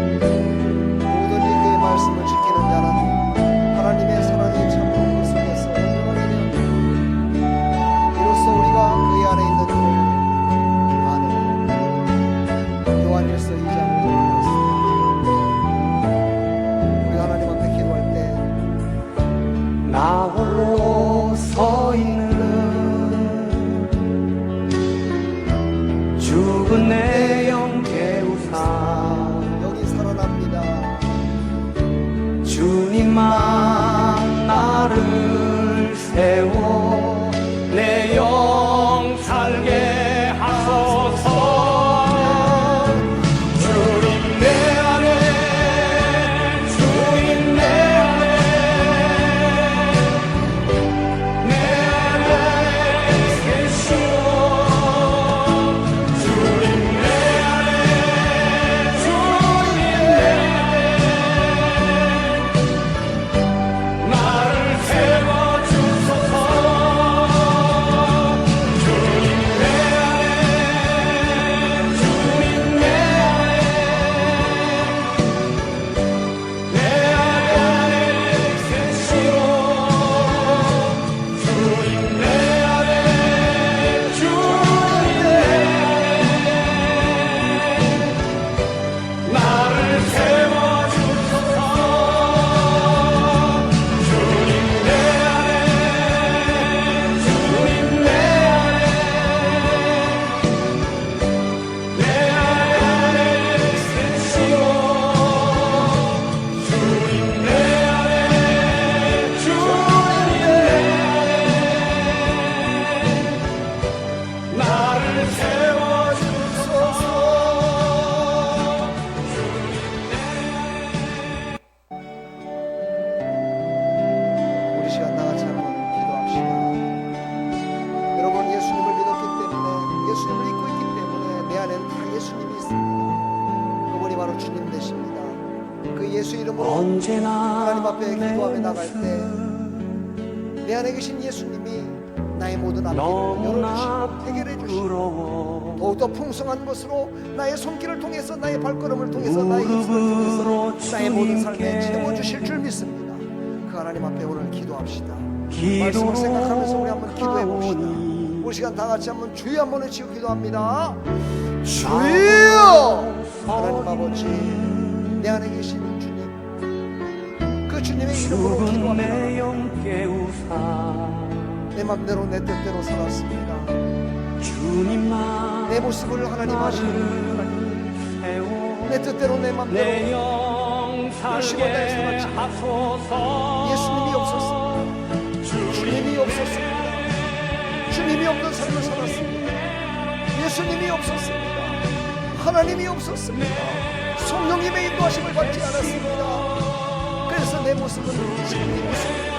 모든 이 그의 말씀을 지키는 자는 하나님의 사랑이 참으로 그 속에서 온전하게 되었다. 이로써 우리가 그의 안에 있는 그를 아노니. 요한일서 2장 5절 말씀. 우리가 하나님 앞에 기도할 때 나 홀로 서 있는 죽은 내 영 깨우사 영이 살아납니다. 주님만 나를 세워 내 영 살게 하소서. 주님 내 안에 주님 내 안에 내 안에 계시오 주님 내 안에 주님 내 안에 나를 세워주소서. 주님 내 안에 주님 내 안에 내 안에 계시오 주님 내 안에 주님 내 안에 나를 세워주소서. 주님 내 안에 주님 내 안에 내 안에 계시오 주님 내 안에 주님 내 안에 나를 세워주소서. 우리 시간 다 같이 한번 기도합시다. 여러분, 예수님을 믿었기 때문에, 예수님을 믿고 있기 때문에 내 안에는 다 예수님이 있습니다. 그분이 바로 주님 되십니다. 그 예수 이름으로 언제나 하나님 앞에 기도하며 나갈 때 내 내 안에 계신 예수님이 나의 모든 앞길을 너무나 열어주시고 해결해 주시고 부끄러워 더욱더 풍성한 것으로 나의 손길을 통해서, 나의 발걸음을 통해서, 나의 입술을 통해서 나의 모든 삶에 채워주실 줄 믿습니다. 그 하나님 앞에 오늘 기도합시다. 말씀을 생각하면서 우리 한번 기도해 봅시다. 우리 시간 다 같이 한번 주여 한번 외치고 기도합니다. 주여! 하나님 아버지, 내 안에 계신 주님, 그 주님의 이름으로 죽은 기도합니다. 내 영 깨우사 내 맘대로 내 뜻대로 살았습니다. 주님만 내 모습을 하나님 아시는 하나님, 세워 내 뜻대로 내 맘대로 내 영 열심히 다해 살게 살았지만 하소서. 예수님이 없었습니다. 주님이 없었습니다. 주님이 없는 삶을 살았습니다. 예수님이 없었습니다. 하나님이 없었습니다. 성령님의 인도하심을 받지 않았습니다. 그래서 내 모습은 지금 이 모습입니다.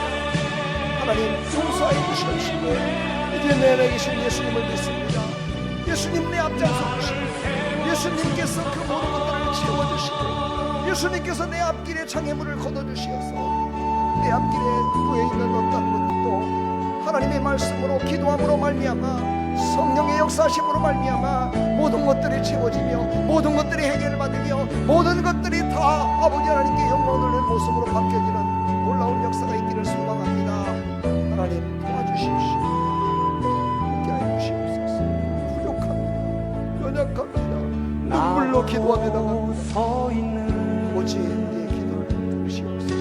하나님 용서하여 주시옵시고 이제 내 안에 계신 예수님을 믿습니다. 예수님 내 앞장서 주시고 예수님께서 그 모든 것들을 채워주시고 예수님께서 내 앞길에 장애물을 걷어주시어서 내 앞길에 보여있는 어떤 것도 하나님의 말씀으로 기도함으로 말미암아 성령의 역사하심으로 말미암아 모든 것들이 채워지며 모든 것들이 해결받으며 모든 것들이 다 다 아버지 하나님께 영광을 돌리는 모습으로 바뀌어지는 놀라운 역사가 있기를 소망합니다. 하나님 도와주십시오. 함께하여 주시옵소서. 부족합니다. 연약합니다. 눈물로 기도하며 나갑니다. 서 있는 오직 우리의 기도를 들으시옵소서.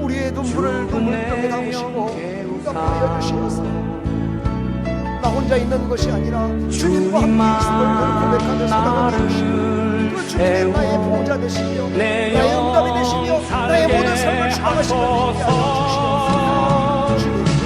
우리의 눈물을 눈물병에 담으시고 응답하여 주시옵소서. 나 혼자 있는 것이 아니라 주님과 함께 있음을 고백하며 살아가 주시옵소서. 그 주님이 나의 보호자 되시며 나의 응답이 되시며 나의 모든 삶을 살아가심을 믿게 하여 주시옵소서. 주님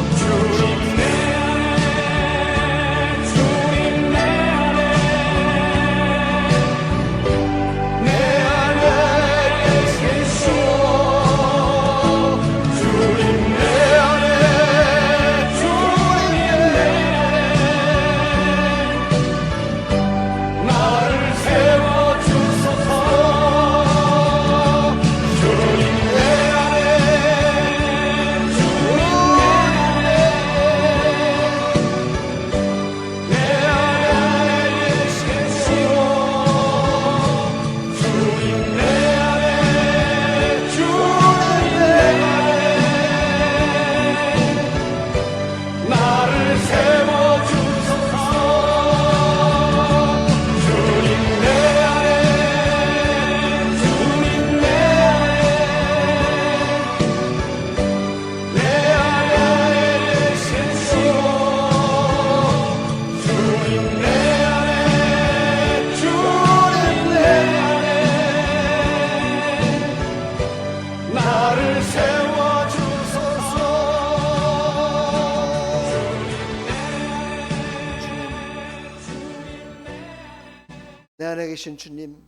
내 안에 계신 주님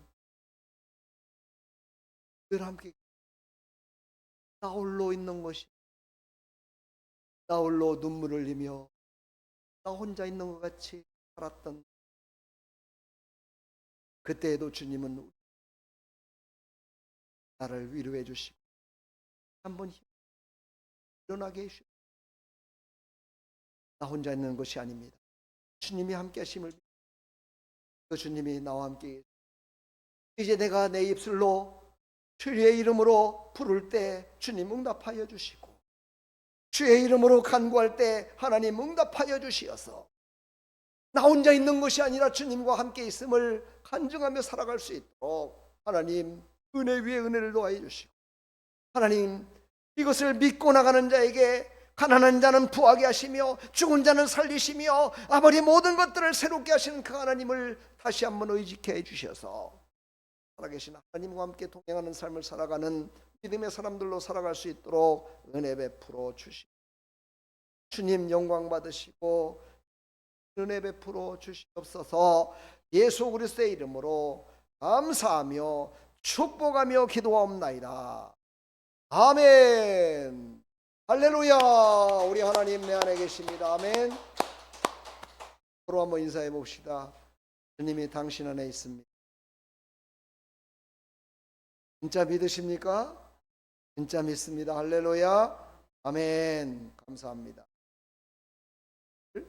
늘 함께 나 홀로 있는 것이 나 홀로 눈물을 흘리며 나 혼자 있는 것 같이 살았던 그때에도 주님은 나를 위로해 주시고 한번 일어나게 해주시고 나 혼자 있는 것이 아닙니다. 주님이 함께 하심을 그 주님이 나와 함께 이제 내가 내 입술로 주의 이름으로 부를 때 주님 응답하여 주시고 주의 이름으로 간구할 때 하나님 응답하여 주시어서 나 혼자 있는 것이 아니라 주님과 함께 있음을 간증하며 살아갈 수 있도록 하나님 은혜 위에 은혜를 더하여 주시고 하나님 이것을 믿고 나가는 자에게 가난한 자는 부하게 하시며 죽은 자는 살리시며 아버지 모든 것들을 새롭게 하시는 그 하나님을 다시 한번 의지케 해주셔서 살아계신 하나님과 함께 동행하는 삶을 살아가는 믿음의 사람들로 살아갈 수 있도록 은혜 베풀어 주시고 주님 영광 받으시고 은혜 베풀어 주시옵소서. 예수 그리스도의 이름으로 감사하며 축복하며 기도하옵나이다. 아멘. 할렐루야. 우리 하나님 내 안에 계십니다. 아멘. 서로 한번 인사해 봅시다. 주님이 당신 안에 있습니다. 진짜 믿으십니까? 진짜 믿습니다. 할렐루야. 아멘. 감사합니다. 내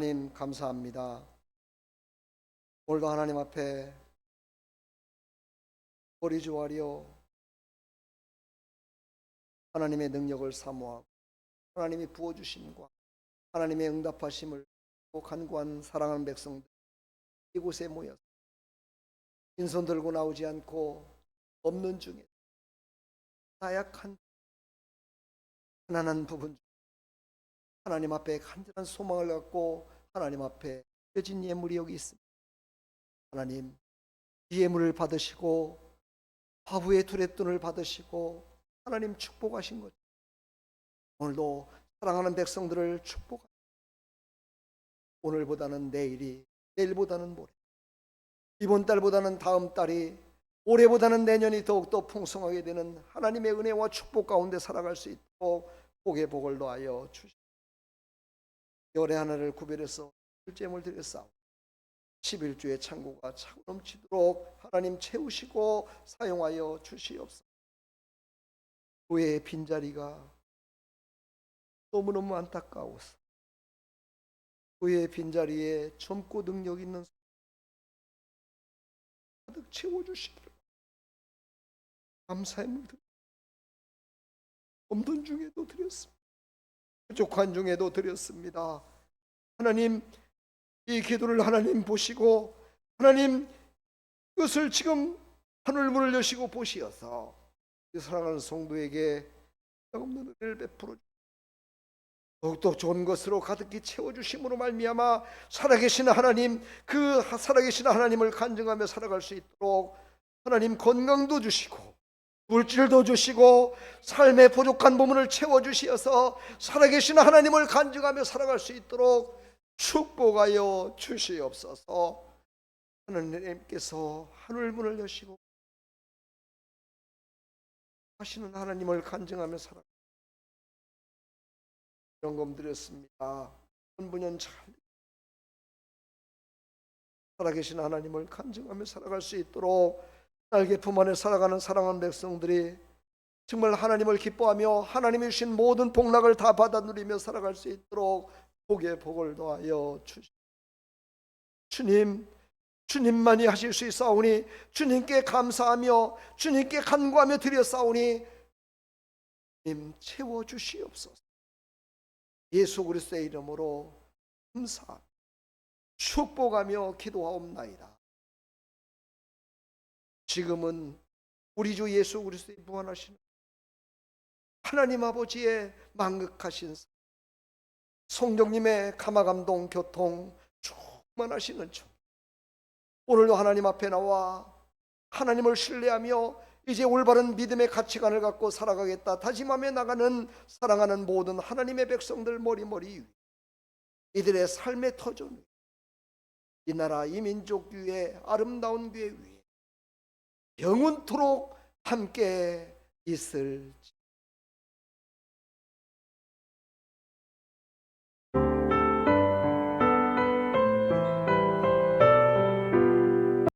하나님 감사합니다. 오늘도 하나님 앞에 머리 조아려 하나님의 능력을 사모하고 하나님이 부어주심과 하나님의 응답하심을 간구한 사랑하는 백성들 이곳에 모여서 빈손 들고 나오지 않고 없는 중에 나약한 가난한 부분 하나님 앞에 간절한 소망을 갖고 하나님 앞에 드려진 예물이 여기 있습니다. 하나님 이 예물을 받으시고 화부의 두레돈을 받으시고 하나님 축복하신 것 오늘도 사랑하는 백성들을 축복합니다. 오늘보다는 내일이 내일보다는 모레 이번 달보다는 다음 달이 올해보다는 내년이 더욱더 풍성하게 되는 하나님의 은혜와 축복 가운데 살아갈 수 있도록 복의 복을 더하여 주시옵소서. 열의 하나를 구별해서 일제물 드렸사오니 11주의 창고가 차고 넘치도록 하나님 채우시고 사용하여 주시옵소서. 교회의 빈자리가 너무너무 안타까워서 교회의 빈자리에 젊고 능력 있는 가득 채워주시기를 감사의 물 드립니다. 없는 중에도 드렸습니다. 부족한 중에도 드렸습니다. 하나님 이 기도를 하나님 보시고 하나님 그것을 지금 하늘문을 여시고 보시어서 이 사랑하는 성도에게 없는 은혜를 베풀어 주시고 더욱더 좋은 것으로 가득히 채워주심으로 말미암아 살아계신 하나님 그 살아계신 하나님을 간증하며 살아갈 수 있도록 하나님 건강도 주시고 물질도 주시고 삶의 부족한 부분을 채워주시어서 살아계신 하나님을 간증하며 살아갈 수 있도록 축복하여 주시옵소서. 하나님께서 하늘문을 여시고 하시는 하나님을 간증하며 살아갈 영검 드렸습니다. 분부년 잘 살아계신 하나님을 간증하며 살아갈 수 있도록 날개 품 안에 살아가는 사랑하는 백성들이 정말 하나님을 기뻐하며 하나님이 주신 모든 복락을 다 받아 누리며 살아갈 수 있도록 복의 복을 더하여 주시옵소서. 주님, 주님만이 하실 수 있사오니 주님께 감사하며 주님께 간구하며 드렸사오니 주님 채워주시옵소서. 예수 그리스도의 이름으로 감사 축복하며 기도하옵나이다. 지금은 우리 주 예수 그리스도의 무한하신 하나님 아버지의 만극하신 성령님의 감화감동 교통 충만하시는 중 오늘도 하나님 앞에 나와 하나님을 신뢰하며 이제 올바른 믿음의 가치관을 갖고 살아가겠다 다짐하며 나가는 사랑하는 모든 하나님의 백성들 머리머리 위 이들의 삶의 터전 위 이 나라 이 민족 위에 아름다운 교회 위에 영원토록 함께 있을지